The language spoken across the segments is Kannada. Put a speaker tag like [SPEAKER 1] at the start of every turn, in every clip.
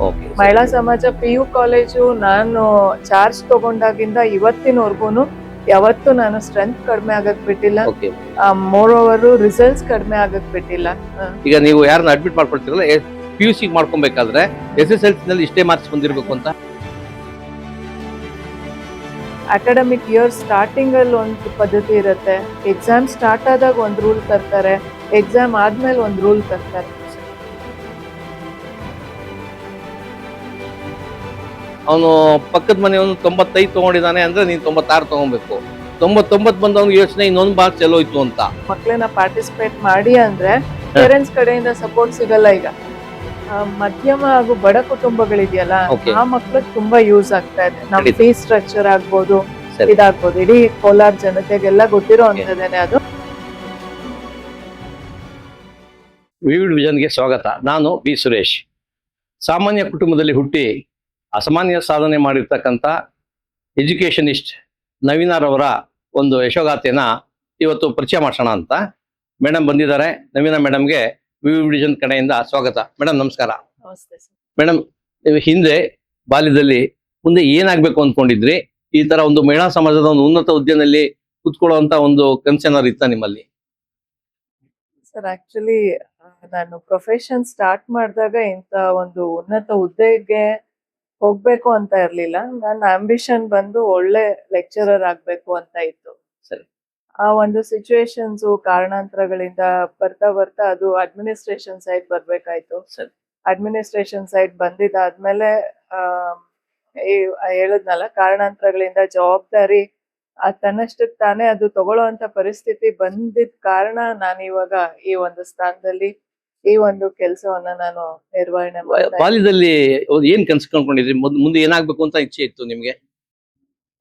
[SPEAKER 1] ಓಕೆ
[SPEAKER 2] ಮಹಿಳಾ ಸಮಾಜ PU ಕಾಲೇಜು ನಾನು ಚಾರ್ಜ್ ತಗೊಂಡಾಗಿಂದ ಇವತ್ತಿನವರೆಗೂ ಯಾವತ್ತೂ ನಾನು ಸ್ಟ್ರೆಂತ್ ಕಡಿಮೆ ಆಗಕ್ ಬಿಟ್ಟಿಲ್ಲ.
[SPEAKER 1] ಓಕೆ
[SPEAKER 2] ಮೋರ್ ಓವರ್ ರಿಸಲ್ಟ್ಸ್ ಕಡಿಮೆ ಆಗಕ್ ಬಿಟ್ಟಿಲ್ಲ.
[SPEAKER 1] ಈಗ ನೀವು ಯಾರನ್ನ ಅಡ್ಮಿಟ್ ಮಾಡ್ಕೊಳ್ತೀರಲ್ಲ PUC ಮಾಡ್ಕೊಬೇಕಾದ್ರೆ SSLC ನಲ್ಲಿ ಇಷ್ಟೇ ಮಾರ್ಕ್ಸ್ ಬಂದಿರಬೇಕು ಅಂತ
[SPEAKER 2] ಅಕಾಡೆಮಿಕ್ ಇಯರ್ ಸ್ಟಾರ್ಟಿಂಗ್ ಅಲ್ಲಿ ಒಂದು ಪದ್ಧತಿ ಇರುತ್ತೆ, ಎಕ್ಸಾಮ್ ಸ್ಟಾರ್ಟ್ ಆದಾಗ ಒಂದು ರೂಲ್ ತರ್ತಾರೆ, ಎಕ್ಸಾಮ್ ಆದ್ಮೇಲೆ ಒಂದು ರೂಲ್ ತರ್ತಾರೆ.
[SPEAKER 1] ಅವನು ಪಕ್ಕದ ಮನೆಯವನು 95 ತಗೊಂಡಿದ್ದಾನೆ ಅಂದ್ರೆ ನೀನು 96 ತಗೊಬೇಕು. 99 ಬಂದವನು ಯೋಚನೆ ಇನ್ನೊಂದು ಮಾರ್ಕ್ಸ್ ಎಲ್ಲೋಯ್ತು ಅಂತ.
[SPEAKER 2] ಮಕ್ಕಳನ್ನ ಪಾರ್ಟಿಸಿಪೇಟ್ ಮಾಡಿ ಅಂದ್ರೆ ಪೇರೆಂಟ್ಸ್ ಕಡೆಯಿಂದ ಸಪೋರ್ಟ್ ಸಿಗಲ್ಲ. ಈಗ ಮಧ್ಯಮ ಹಾಗೂ ಬಡ ಕುಟುಂಬಗಳಿದೆಯಲ್ಲ, ಆ ಮಕ್ಳಿಗೆ ತುಂಬಾ ಯೂಸ್ ಆಗ್ತಾ ಇದೆ. ನಮ್ಮ ಫೀಸ್ ಸ್ಟ್ರಕ್ಚರ್ ಆಗ್ಬೋದು, ಇದಾಗ್ಬೋದು, ಇಡೀ ಕೋಲಾರ ಜನತೆಗೆಲ್ಲ ಗೊತ್ತಿರೋ ಅಂತದೇನೆ ಅದು.
[SPEAKER 1] ವಿವಿಡ್ ವಿಷನ್ಗೆ ಸ್ವಾಗತ. ನಾನು ಬಿ ಸುರೇಶ್. ಸಾಮಾನ್ಯ ಕುಟುಂಬದಲ್ಲಿ ಹುಟ್ಟಿ ಅಸಾಮಾನ್ಯ ಸಾಧನೆ ಮಾಡಿರ್ತಕ್ಕಂಥ ಎಜುಕೇಷನಿಸ್ಟ್ ನವೀನರವರ ಒಂದು ಯಶೋಗಾಥೆನ ಇವತ್ತು ಪರಿಚಯ ಮಾಡೋಣ ಅಂತ ಮೇಡಮ್ ಬಂದಿದ್ದಾರೆ. ನವೀನ ಮೇಡಮ್ಗೆ ವಿವಿಡ್ ವಿಷನ್ ಕಡೆಯಿಂದ ಸ್ವಾಗತ. ಮೇಡಮ್ ನಮಸ್ಕಾರ. ಮೇಡಮ್, ನೀವು ಹಿಂದೆ ಬಾಲ್ಯದಲ್ಲಿ ಮುಂದೆ ಏನಾಗಬೇಕು ಅಂದ್ಕೊಂಡಿದ್ರಿ? ಈ ತರ ಒಂದು ಮಹಿಳಾ ಸಮಾಜದ ಒಂದು ಉನ್ನತ ಹುದ್ದೆಯಲ್ಲಿ ಕೂತ್ಕೊಳ್ಳುವಂತ ಒಂದು ಕನಸೇನಾದ್ರು ಇತ್ತ ನಿಮ್ಮಲ್ಲಿ?
[SPEAKER 2] ಸರ್, ಆಕ್ಚುಲಿ ನಾನು ಪ್ರೊಫೆಷನ್ ಸ್ಟಾರ್ಟ್ ಮಾಡಿದಾಗ ಇಂಥ ಒಂದು ಉನ್ನತ ಹುದ್ದೆಗೆ ಹೋಗ್ಬೇಕು ಅಂತ ಇರ್ಲಿಲ್ಲ. ನನ್ನ ಆಂಬಿಷನ್ ಬಂದು ಒಳ್ಳೆ ಲೆಕ್ಚರರ್ ಆಗ್ಬೇಕು ಅಂತ ಇತ್ತು.
[SPEAKER 1] ಸರಿ.
[SPEAKER 2] ಆ ಒಂದು ಸಿಚುವೇಶನ್ಸ್ ಕಾರಣಾಂತರಗಳಿಂದ ಬರ್ತಾ ಅದು ಅಡ್ಮಿನಿಸ್ಟ್ರೇಷನ್ ಸೈಡ್ ಬರ್ಬೇಕಾಯ್ತು.
[SPEAKER 1] ಸರಿ.
[SPEAKER 2] ಅಡ್ಮಿನಿಸ್ಟ್ರೇಷನ್ ಸೈಡ್ ಬಂದಿದ್ದಾದ್ಮೇಲೆ ಹೇಳದ್ನಲ್ಲ, ಕಾರಣಾಂತರಗಳಿಂದ ಜವಾಬ್ದಾರಿ ತನ್ನಷ್ಟಕ್ಕೆ ತಾನೇ ಅದು ತಗೊಳ್ಳೋಂತ ಪರಿಸ್ಥಿತಿ ಬಂದಿದ್ ಕಾರಣ ನಾನು ಇವಾಗ ಈ ಒಂದು ಸ್ಥಾನದಲ್ಲಿ ಈ ಒಂದು ಕೆಲಸವನ್ನ ನಾನು ನಿರ್ವಹಣೆ ಮಾಡ್ತಾ.
[SPEAKER 1] ಬಾಲ್ಯದಲ್ಲಿ ಏನ್ ಕನಸು ಕಂಡ್ಕೊಂಡಿದ್ರಿ? ಮುಂದೆ ಏನಾಗ್ಬೇಕು ಅಂತ ಇಚ್ಛೆ ಇತ್ತು ನಿಮ್ಗೆ?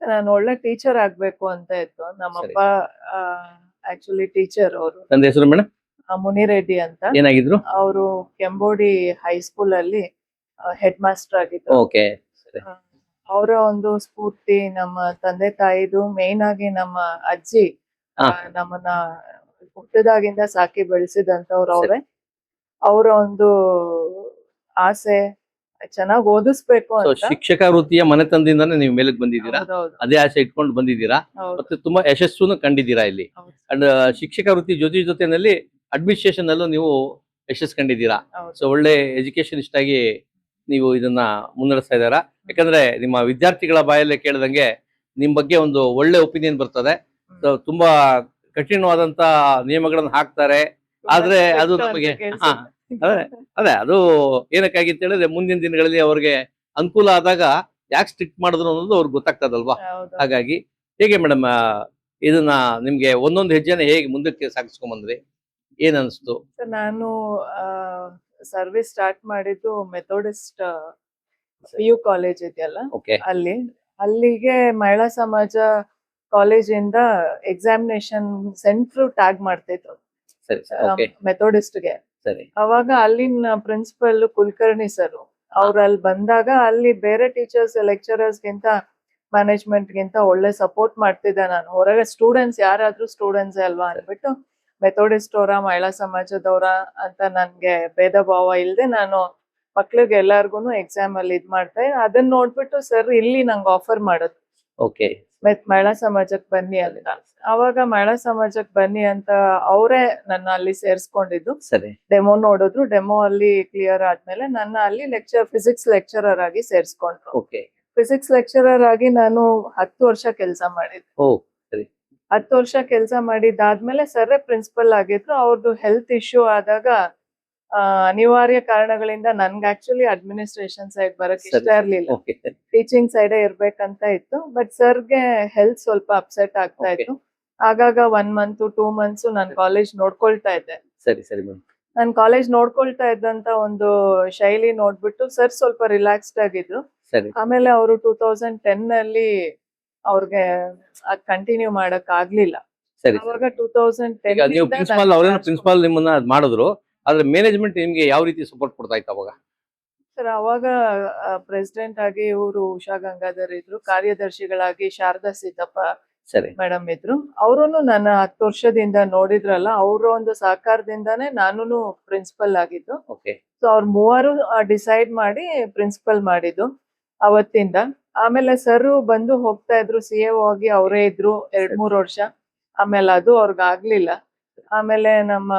[SPEAKER 2] ನಾನು ಒಳ್ಳೆ ಟೀಚರ್ ಆಗ್ಬೇಕು ಅಂತ ಇತ್ತು. ನಮ್ಮಪ್ಪ ಆಕ್ಚುಲಿ ಟೀಚರ್. ಅವರು
[SPEAKER 1] ನನ್ನ ಹೆಸರು ಮೇಡಮ್
[SPEAKER 2] ಮುನಿರೆಡ್ಡಿ ಅಂತ.
[SPEAKER 1] ಏನಾಗಿದ್ರು?
[SPEAKER 2] ಅವರು ಕೆಂಬೋಡಿ ಹೈಸ್ಕೂಲ್ ಅಲ್ಲಿ ಹೆಡ್ ಮಾಸ್ಟರ್ ಆಗಿದ್ರು.
[SPEAKER 1] ಓಕೆ.
[SPEAKER 2] ಅವರ ಒಂದು ಸ್ಫೂರ್ತಿ ನಮ್ಮ ತಂದೆ ತಾಯಿದು, ಮೇನ್ ಆಗಿ ನಮ್ಮ ಅಜ್ಜಿ ನಮ್ಮನ್ನ ಹುಟ್ಟದಾಗಿಂದ ಸಾಕಿ ಬೆಳೆಸಿದಂತವ್ರು ಅವರೇ. ಅವರ ಒಂದು ಆಸೆ ಚೆನ್ನಾಗಿ ಓದಿಸ್ಬೇಕು ಅಂತ.
[SPEAKER 1] ಶಿಕ್ಷಕ ವೃತ್ತಿಯ ಮನೆತನದಿಂದಾನೇ ನೀವು ಮೇಲಕ್ಕೆ ಬಂದಿದ್ದೀರಾ, ಅದೇ ಆಸೆ ಇಟ್ಕೊಂಡು ಬಂದಿದ್ದೀರಾ, ಮತ್ತೆ ತುಂಬಾ ಯಶಸ್ಸನ್ನು ಕಂಡಿದ್ದೀರಾ ಇಲ್ಲಿ. ಅಂಡ್ ಶಿಕ್ಷಕ ವೃತ್ತಿ ಜೊತೆನಲ್ಲಿ ಅಡ್ಮಿನಿಸ್ಟ್ರೇಷನ್ ಅಲ್ಲೂ ನೀವು ಯಶಸ್ಸು ಕಂಡಿದ್ದೀರಾ. ಸೊ ಒಳ್ಳೆ ಎಜುಕೇಶನಿಸ್ಟ್ ಆಗಿ ನೀವು ಇದನ್ನ ಮುನ್ನಡೆಸ್ತಾ ಇದ್ದಾರಾ. ಯಾಕಂದ್ರೆ ನಿಮ್ಮ ವಿದ್ಯಾರ್ಥಿಗಳ ಬಾಯಲ್ಲೇ ಕೇಳಿದಂಗೆ ನಿಮ್ ಬಗ್ಗೆ ಒಂದು ಒಳ್ಳೆ ಒಪಿನಿಯನ್ ಬರ್ತದೆ. ಸೊ ತುಂಬಾ ಕಠಿಣವಾದಂತ ನಿಯಮಗಳನ್ನ ಹಾಕ್ತಾರೆ, ಆದ್ರೆ ಅದು ನಮಗೆ ಅದೇ ಅದು ಏನಕ್ಕಾಗಿ ಅಂತ ಹೇಳಿದ್ರೆ ಮುಂದಿನ ದಿನಗಳಲ್ಲಿ ಅವ್ರಿಗೆ ಅನುಕೂಲ ಆದಾಗ ಯಾಕೆ ಸ್ಟ್ರಿಕ್ಟ್ ಮಾಡಿದ್ರು ಅನ್ನೋದು ಅವ್ರಿಗೆ ಗೊತ್ತಾಗ್ತದಲ್ವಾ. ಹಾಗಾಗಿ ಹೇಗೆ ಮೇಡಮ್ ಇದನ್ನ ನಿಮ್ಗೆ ಒಂದೊಂದು ಹೆಜ್ಜೆನ ಹೇಗೆ ಮುಂದಕ್ಕೆ ಸಾಗಿಸ್ಕೊಂಡ್ ಬಂದ್ರಿ? ಏನ್ ಅನ್ಸ್ತು?
[SPEAKER 2] ನಾನು ಸರ್ವಿಸ್ ಸ್ಟಾರ್ಟ್ ಮಾಡಿದ್ದು ಮೆಥೋಡಿಸ್ಟ್ PU ಕಾಲೇಜ್ ಇದೆಯಲ್ಲ, ಅಲ್ಲಿಗೆ ಮಹಿಳಾ ಸಮಾಜ ಕಾಲೇಜಿಂದ ಎಕ್ಸಾಮಿನೇಷನ್ ಸೆಂಟರ್ ಟ್ಯಾಗ್ ಮಾಡ್ತಿದ್ರು ಮೆಥೋಡಿಸ್ಟ್ಗೆ. ಅವಾಗ ಅಲ್ಲಿನ ಪ್ರಿನ್ಸಿಪಲ್ ಕುಲಕರ್ಣಿ ಸರ್ ಅವ್ರು ಅಲ್ಲಿ ಬಂದಾಗ ಅಲ್ಲಿ ಬೇರೆ ಟೀಚರ್ಸ್ ಲೆಕ್ಚರರ್ಸ್ ಗಿಂತ ಮ್ಯಾನೇಜ್ಮೆಂಟ್ ಗಿಂತ ಒಳ್ಳೆ ಸಪೋರ್ಟ್ ಮಾಡ್ತಿದ್ದೆ. ನಾನು ಹೊರಗೆ ಸ್ಟೂಡೆಂಟ್ಸ್ ಯಾರಾದ್ರೂ ಸ್ಟೂಡೆಂಟ್ಸ್ ಅಲ್ವಾ ಅಂದ್ಬಿಟ್ಟು ಮೆಥೋಡಿಸ್ಟ್ ಅವರ ಮಹಿಳಾ ಸಮಾಜದವರ ಅಂತ ನನ್ಗೆ ಭೇದ ಭಾವ ಇಲ್ಲದೆ ನಾನು ಮಕ್ಳಿಗೆ ಎಲ್ಲಾರ್ಗು ಎಕ್ಸಾಮ್ ಅಲ್ಲಿ ಇದ್ ಮಾಡ್ತಾ ಅದನ್ನ ನೋಡ್ಬಿಟ್ಟು ಸರ್ ಇಲ್ಲಿ ನಂಗೆ ಆಫರ್ ಮಾಡೋದು, ಮಹಿಳಾ ಸಮಾಜಕ್ಕೆ ಬನ್ನಿ ಅಂತ. ಅವಾಗ ಮಹಿಳಾ ಸಮಾಜಕ್ಕೆ ಬನ್ನಿ ಅಂತ ಅವರೇ ನನ್ನ ಅಲ್ಲಿ ಸೇರ್ಸ್ಕೊಂಡಿದ್ದು. ಡೆಮೋ ನೋಡಿದ್ರು, ಡೆಮೋ ಅಲ್ಲಿ ಕ್ಲಿಯರ್ ಆದ್ಮೇಲೆ ನನ್ನ ಅಲ್ಲಿ ಫಿಸಿಕ್ಸ್ ಲೆಕ್ಚರರ್ ಆಗಿ ಸೇರ್ಸ್ಕೊಂಡ್ರು. ಫಿಸಿಕ್ಸ್ ಲೆಕ್ಚರರ್ ಆಗಿ ನಾನು 10 ವರ್ಷ ಕೆಲಸ ಮಾಡಿದ್ದೆ. 10 ವರ್ಷ ಕೆಲಸ ಮಾಡಿದ್ದಾದ್ಮೇಲೆ ಸರ್ ಪ್ರಿನ್ಸಿಪಲ್ ಆಗಿದ್ರು. ಅವ್ರದ್ದು ಹೆಲ್ತ್ ಇಶ್ಯೂ ಆದಾಗ ಅನಿವಾರ್ಯ ಕಾರಣಗಳಿಂದ ನನ್ಗೆ ಆಕ್ಚುಲಿ ಅಡ್ಮಿನಿಸ್ಟ್ರೇಷನ್ ಸೈಡ್ ಬರಕ್ ಇಷ್ಟ ಇರ್ಲಿಲ್ಲ, ಟೀಚಿಂಗ್ ಸೈಡೇ ಇರ್ಬೇಕಂತ ಇತ್ತು. ಬಟ್ ಸರ್ಗೆ ಹೆಲ್ತ್ ಸ್ವಲ್ಪ ಅಪ್ಸೆಟ್ ಆಗ್ತಾ ಇತ್ತು. ಆಗಾಗ 1 ಮಂತ್ 2 ಮಂತ್ಸ್ ನಾನು ಕಾಲೇಜ್ ನೋಡ್ಕೊಳ್ತಾ ಇದ್ದೆ. ನಾನು ಕಾಲೇಜ್ ನೋಡ್ಕೊಳ್ತಾ ಇದ್ದಂತ ಒಂದು ಶೈಲಿ ನೋಡ್ಬಿಟ್ಟು ಸರ್ ಸ್ವಲ್ಪ ರಿಲ್ಯಾಕ್ಸ್ಡ್ ಆಗಿದ್ರು. ಆಮೇಲೆ ಅವರು 2010 ಅಲ್ಲಿ ಅವ್ರಿಗೆ ಅದ್ ಕಂಟಿನ್ಯೂ ಮಾಡಕ್ ಆಗ್ಲಿಲ್ಲ. ಅವಾಗ 2010
[SPEAKER 1] ಪ್ರಿನ್ಸಿಪಾಲ್ ನಿಮ್ಮನ್ನ ಮಾಡಿದ್ರು, ಆದ್ರೆ ಮ್ಯಾನೇಜ್ಮೆಂಟ್ ನಿಮ್ಗೆ ಯಾವ ರೀತಿ ಸಪೋರ್ಟ್ ಕೊಡ್ತಾ ಇತ್ತು ಅವಾಗ?
[SPEAKER 2] ಸರ್ ಅವಾಗ ಪ್ರೆಸಿಡೆಂಟ್ ಆಗಿ ಇವರು ಉಷಾ ಗಂಗಾಧರ್ ಇದ್ರು, ಕಾರ್ಯದರ್ಶಿಗಳಾಗಿ ಶಾರದಾ ಸಿದ್ದಪ್ಪ
[SPEAKER 1] ಸರಿ
[SPEAKER 2] ಮೇಡಮ್ ಇದ್ರು. ಅವರುನು ನನ್ನ 10 ವರ್ಷದಿಂದ ನೋಡಿದ್ರಲ್ಲ, ಅವ್ರ ಒಂದು ಸಹಕಾರದಿಂದಾನೇ ನಾನು ಪ್ರಿನ್ಸಿಪಲ್ ಆಗಿದ್ದು.
[SPEAKER 1] ಓಕೆ
[SPEAKER 2] ಸೊ ಅವ್ರ ಮೂವರು ಡಿಸೈಡ್ ಮಾಡಿ ಪ್ರಿನ್ಸಿಪಲ್ ಮಾಡಿದ್ದು ಅವತ್ತಿಂದ. ಆಮೇಲೆ ಸರ್ ಬಂದು ಹೋಗ್ತಾ ಇದ್ರು, CAO ಆಗಿ ಅವರೇ ಇದ್ರು 2-3 ವರ್ಷ. ಆಮೇಲೆ ಅದು ಅವ್ರಿಗೆ ಆಗ್ಲಿಲ್ಲ. ಆಮೇಲೆ ನಮ್ಮ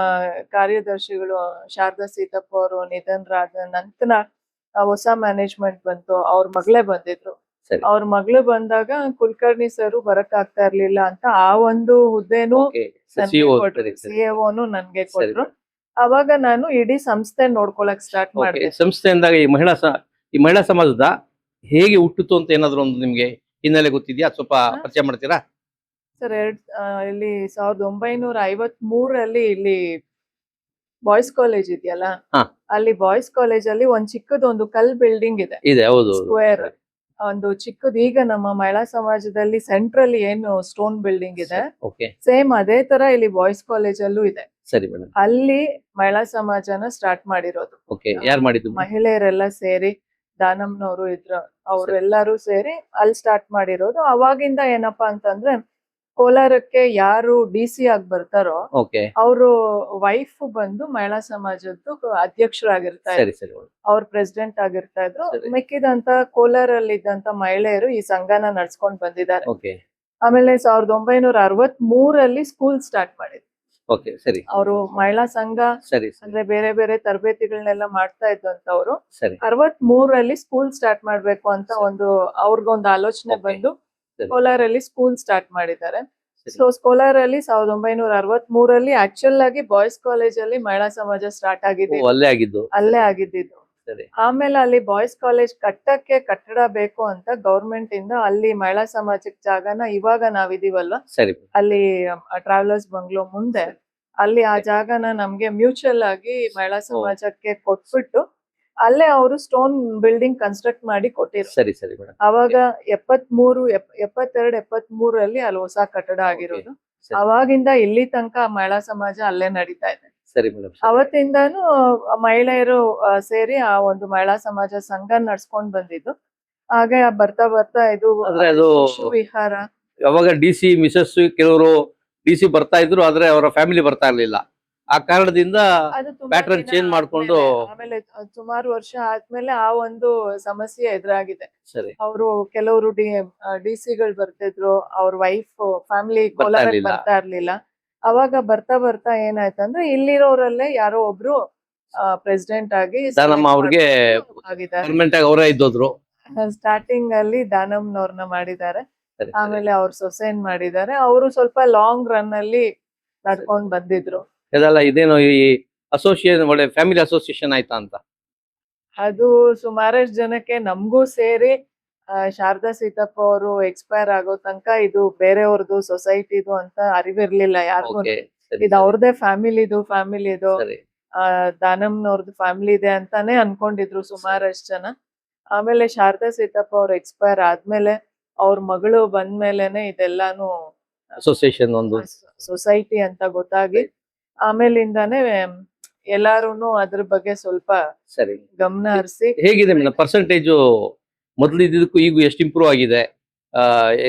[SPEAKER 2] ಕಾರ್ಯದರ್ಶಿಗಳು ಶಾರದಾ ಸೀತಪ್ಪ ಅವರು, ನಿಧನ್ ರಾಜ ನಂತರ ಹೊಸ ಮ್ಯಾನೇಜ್ಮೆಂಟ್ ಬಂತು. ಅವ್ರ ಮಗಳೇ ಬಂದಿದ್ರು.
[SPEAKER 1] ಸರಿ
[SPEAKER 2] ಅವ್ರ ಮಗಳು ಬಂದಾಗ ಕುಲಕರ್ಣಿ ಸರ್ ಬರಕ್ ಆಗ್ತಾ ಇರ್ಲಿಲ್ಲ ಅಂತ ಆ ಒಂದು ಹುದ್ದೆನೂ
[SPEAKER 1] ಓಕೆ
[SPEAKER 2] ನನ್ಗೆ
[SPEAKER 1] CEO
[SPEAKER 2] ಕೊಟ್ರು.
[SPEAKER 1] ಸರಿ ಸರಿ
[SPEAKER 2] CAOನು ನನ್ಗೆ
[SPEAKER 1] ಸರಿ
[SPEAKER 2] ಕೊಟ್ರು. ಅವಾಗ ನಾನು ಇಡೀ ಸಂಸ್ಥೆ ನೋಡ್ಕೊಳಕ್ ಸ್ಟಾರ್ಟ್
[SPEAKER 1] ಓಕೆ
[SPEAKER 2] ಮಾಡಿದೆ.
[SPEAKER 1] ಸಂಸ್ಥೆ ಅಂದಾಗ ಈ ಮಹಿಳಾ ಸಮಾಜದ ಹೇಗೆ ಹುಟ್ಟಿತು ಅಂತ ಏನಾದ್ರು ಒಂದು ನಿಮ್ಗೆ ಹಿನ್ನೆಲೆ ಗೊತ್ತಿದ್ಯಾ? ಸ್ವಲ್ಪ ಪರಿಚಯ ಮಾಡ್ತೀರಾ?
[SPEAKER 2] ಸರ್ ಇಲ್ಲಿ 1953 ಇಲ್ಲಿ ಬಾಯ್ಸ್ ಕಾಲೇಜ್ ಇದೆಯಲ್ಲ,
[SPEAKER 1] ಹಾ.
[SPEAKER 2] ಅಲ್ಲಿ ಬಾಯ್ಸ್ ಕಾಲೇಜ್ ಅಲ್ಲಿ ಒಂದ್ ಚಿಕ್ಕದೊಂದು ಕಲ್ ಬಿಲ್ಡಿಂಗ್ ಇದೆ,
[SPEAKER 1] ಇದೆ ಹೌದು
[SPEAKER 2] ಸ್ಕ್ವೇರ್. ಒಂದು ಚಿಕ್ಕದು ಈಗ ನಮ್ಮ ಮಹಿಳಾ ಸಮಾಜದಲ್ಲಿ ಸೆಂಟ್ರಲ್ ಏನು ಸ್ಟೋನ್ ಬಿಲ್ಡಿಂಗ್ ಇದೆ,
[SPEAKER 1] ಓಕೆ
[SPEAKER 2] ಸೇಮ್ ಅದೇ ತರ ಇಲ್ಲಿ ಬಾಯ್ಸ್ ಕಾಲೇಜ್ ಅಲ್ಲೂ ಇದೆ.
[SPEAKER 1] ಸರಿ ಮೇಡಮ್
[SPEAKER 2] ಅಲ್ಲಿ ಮಹಿಳಾ ಸಮಾಜನ ಸ್ಟಾರ್ಟ್ ಮಾಡಿರೋದು.
[SPEAKER 1] ಓಕೆ ಯಾರು ಮಾಡಿದ್ದು?
[SPEAKER 2] ಮಹಿಳೆಯರೆಲ್ಲ ಸೇರಿ, ದಾನಮ್ನವರು ಇದ್ರು, ಅವರೆಲ್ಲರೂ ಸೇರಿ ಅಲ್ಲಿ ಸ್ಟಾರ್ಟ್ ಮಾಡಿರೋದು. ಅವಾಗಿಂದ ಏನಪ್ಪಾ ಅಂತಂದ್ರೆ, ಕೋಲಾರಕ್ಕೆ ಯಾರು DC ಆಗಿ ಬರ್ತಾರೋ
[SPEAKER 1] ಓಕೆ
[SPEAKER 2] ಅವರು ವೈಫ್ ಬಂದು ಮಹಿಳಾ ಸಮಾಜದ್ದು ಅಧ್ಯಕ್ಷರಾಗಿರ್ತಾ ಇದ್ರು,
[SPEAKER 1] ಸರಿ ಸರಿ
[SPEAKER 2] ಅವ್ರ ಪ್ರೆಸಿಡೆಂಟ್ ಆಗಿರ್ತಾ ಇದ್ರು.
[SPEAKER 1] ಸರಿ.
[SPEAKER 2] ಮಿಕ್ಕಿದಂತ ಕೋಲಾರಲ್ಲಿ ಇದ್ದಂತ ಮಹಿಳೆಯರು ಈ ಸಂಘನ ನಡ್ಸ್ಕೊಂಡ್ ಬಂದಿದ್ದಾರೆ.
[SPEAKER 1] ಓಕೆ
[SPEAKER 2] ಆಮೇಲೆ 1963 ಸ್ಕೂಲ್ ಸ್ಟಾರ್ಟ್ ಮಾಡಿದ್ರು.
[SPEAKER 1] ಓಕೆ ಸರಿ
[SPEAKER 2] ಅವರು ಮಹಿಳಾ ಸಂಘ
[SPEAKER 1] ಸರಿ ಸರಿ
[SPEAKER 2] ಅಂದ್ರೆ ಬೇರೆ ಬೇರೆ ತರಬೇತಿಗಳನ್ನೆಲ್ಲ ಮಾಡ್ತಾ ಇದ್ದಂತವ್ರು
[SPEAKER 1] ಸರಿ
[SPEAKER 2] 63 ಸ್ಕೂಲ್ ಸ್ಟಾರ್ಟ್ ಮಾಡ್ಬೇಕು ಅಂತ ಅವ್ರಿಗೊಂದು ಆಲೋಚನೆ
[SPEAKER 1] Okay.
[SPEAKER 2] ಬಂದು
[SPEAKER 1] ಸರಿ.
[SPEAKER 2] ಕೋಲಾರಲ್ಲಿ ಸ್ಕೂಲ್ ಸ್ಟಾರ್ಟ್ ಮಾಡಿದ್ದಾರೆ.
[SPEAKER 1] ಸರಿ.
[SPEAKER 2] ಸೊ ಕೋಲಾರಲ್ಲಿ 1963 ಆಕ್ಚುಲ್ ಆಗಿ ಬಾಯ್ಸ್ ಕಾಲೇಜ್ ಅಲ್ಲಿ ಮಹಿಳಾ ಸಮಾಜ ಸ್ಟಾರ್ಟ್
[SPEAKER 1] ಓ,
[SPEAKER 2] ಆಗಿದ್ದು
[SPEAKER 1] ಅಲ್ಲೇ ಆಗಿದ್ದು
[SPEAKER 2] ಅಲ್ಲೇ ಆಗಿದ್ದು.
[SPEAKER 1] ಸರಿ
[SPEAKER 2] ಆಮೇಲೆ ಅಲ್ಲಿ ಬಾಯ್ಸ್ ಕಾಲೇಜ್ ಕಟ್ಟಡ ಬೇಕು ಅಂತ ಗೌರ್ಮೆಂಟ್ ಇಂದ ಅಲ್ಲಿ ಮಹಿಳಾ ಸಮಾಜಕ್ಕೆ ಜಾಗನ ಇವಾಗ ನಾವಿದೀವಲ್ವಾ
[SPEAKER 1] ಸರಿ
[SPEAKER 2] ಅಲ್ಲಿ ಟ್ರಾವೆಲರ್ಸ್ ಬಂಗ್ಲೋ ಮುಂದೆ ಅಲ್ಲಿ ಆ ಜಾಗನ ನಮ್ಗೆ ಮ್ಯೂಚುವಲ್ ಆಗಿ ಮಹಿಳಾ ಸಮಾಜಕ್ಕೆ ಕೊಟ್ಬಿಟ್ಟು ಅಲ್ಲೇ ಅವರು ಸ್ಟೋನ್ ಬಿಲ್ಡಿಂಗ್ ಕನ್ಸ್ಟ್ರಕ್ಟ್ ಮಾಡಿ ಕೊಟ್ಟಿರು.
[SPEAKER 1] ಸರಿ ಸರಿ ಮೇಡಮ್
[SPEAKER 2] ಅವಾಗ 72-73 ಅಲ್ಲಿ ಹೊಸ ಕಟ್ಟಡ ಆಗಿರೋದು.
[SPEAKER 1] ಸರಿ.
[SPEAKER 2] ಅವಾಗಿಂದ ಇಲ್ಲಿ ತನಕ ಮಹಿಳಾ ಸಮಾಜ ಅಲ್ಲೇ ನಡೀತಾ ಇದೆ.
[SPEAKER 1] ಸರಿ ಮೇಡಮ್
[SPEAKER 2] ಅವತ್ತಿಂದಾನು ಮಹಿಳೆಯರು ಸೇರಿ ಆ ಒಂದು ಮಹಿಳಾ ಸಮಾಜ ಸಂಘ ನಡ್ಸ್ಕೊಂಡ್ ಬಂದಿದ್ದು. ಹಾಗೆ ಬರ್ತಾ ಬರ್ತಾ ಇದು
[SPEAKER 1] ಆದ್ರೆ ಅದು
[SPEAKER 2] ಶಿಶು ವಿಹಾರ.
[SPEAKER 1] ಯಾವಾಗ DC ಮಿಸಸ್ ಕೆಲವರು DC ಬರ್ತಾ ಇದ್ರು, ಆದ್ರೆ ಅವರ ಫ್ಯಾಮಿಲಿ ಬರ್ತಾ ಇರ್ಲಿಲ್ಲ. ಆ ಕಾರಣದಿಂದ
[SPEAKER 2] ಅದು ತುಂಬಾ
[SPEAKER 1] pattern
[SPEAKER 2] ದಿನ
[SPEAKER 1] change ಮಾಡ್ಕೊಂಡು
[SPEAKER 2] ಆಮೇಲೆ ಸುಮಾರು ವರ್ಷ ಆದ್ಮೇಲೆ ಆ ಒಂದು ಸಮಸ್ಯೆ ಎದುರಾಗಿದೆ.
[SPEAKER 1] ಸರಿ
[SPEAKER 2] ಅವರು ಕೆಲವರು DC ಬರ್ತಿದ್ರು, ಅವ್ರ ವೈಫ್ ಫ್ಯಾಮಿಲಿ
[SPEAKER 1] ಇರ್ಲಿಲ್ಲ.
[SPEAKER 2] ಬರ್ತಾ ಇರ್ಲಿಲ್ಲ. ಅವಾಗ ಬರ್ತಾ ಬರ್ತಾ ಏನಾಯ್ತಂದ್ರೆ ಇಲ್ಲಿರೋರಲ್ಲೇ ಯಾರೋ ಒಬ್ರು ಪ್ರೆಸಿಡೆಂಟ್ ಆಗಿ
[SPEAKER 1] ದಾನಮ್ಮ ಅವ್ರಿಗೆ
[SPEAKER 2] ಆಗಿದ್ದಾರೆ.
[SPEAKER 1] ಪರ್ಮನೆಂಟ್ ಆಗಿ ಅವರೇ ಇದ್ದೋದ್ರು.
[SPEAKER 2] ಸ್ಟಾರ್ಟಿಂಗ್ ಅಲ್ಲಿ ದಾನಮ್ನವ್ರನ್ನ ಮಾಡಿದ್ದಾರೆ.
[SPEAKER 1] ಸರಿ, ಸರಿ.
[SPEAKER 2] ಆಮೇಲೆ ಅವ್ರ ಸೊಸೆನ್ ಮಾಡಿದ್ದಾರೆ. ಅವರು ಸ್ವಲ್ಪ ಲಾಂಗ್ ರನ್ ಅಲ್ಲಿ ನಡ್ಕೊಂಡ್ ಬಂದಿದ್ರು.
[SPEAKER 1] ಇದೆಲ್ಲ ಇದೇನು ಈ ಅಸೋಸಿಯೇಷನ್ ಒಳ್ಳೆ ಫ್ಯಾಮಿಲಿ ಅಸೋಸಿಯೇಷನ್ ಆಯ್ತಾ ಅಂತ?
[SPEAKER 2] ಅದು ಸುಮಾರಷ್ಟು ಜನಕ್ಕೆ ನಮಗೂ ಸೇರಿ ಶಾರದಾ ಸೀತಪ್ಪ ಅವರು ಎಕ್ಸ್ಪೈರ್ ಆಗೋ ತನಕ ಇದು ಬೇರೆಯವ್ರದ್ದು ಸೊಸೈಟಿದು ಅಂತ ಅರಿವಿರ್ಲಿಲ್ಲ ಯಾರಿಗೂ.
[SPEAKER 1] ಓಕೆ ಸರಿ
[SPEAKER 2] ಇದು ಅವ್ರದೇ ಫ್ಯಾಮಿಲಿದು
[SPEAKER 1] ಸರಿ
[SPEAKER 2] ದಾನಮ್ನವ್ರದ್ದು ಫ್ಯಾಮಿಲಿ ಇದೆ ಅಂತಾನೆ ಅನ್ಕೊಂಡಿದ್ರು ಸುಮಾರಷ್ಟು ಜನ. ಆಮೇಲೆ ಶಾರದಾ ಸೀತಪ್ಪ ಅವ್ರು ಎಕ್ಸ್ಪೈರ್ ಆದ್ಮೇಲೆ ಅವ್ರ ಮಗಳು ಬಂದ್ಮೇಲೆನೆ ಇದೆಲ್ಲಾನು
[SPEAKER 1] ಅಸೋಸಿಯೇಷನ್ ಒಂದು
[SPEAKER 2] ಸೊಸೈಟಿ ಅಂತ ಗೊತ್ತಾಗಿ ಆಮೇಲಿಂದಾನೇ ಎಲ್ಲಾರುನು ಅದ್ರ ಬಗ್ಗೆ ಸ್ವಲ್ಪ
[SPEAKER 1] ಸರಿ
[SPEAKER 2] ಗಮನ ಹರಿಸಿ.
[SPEAKER 1] ಹೇಗಿದೆ ಮೇಡಮ್ ಪರ್ಸೆಂಟೇಜು ಮೊದಲು ಇದ್ದಿದ್ದಕ್ಕೂ ಈಗ ಎಷ್ಟು ಇಂಪ್ರೂವ್ ಆಗಿದೆ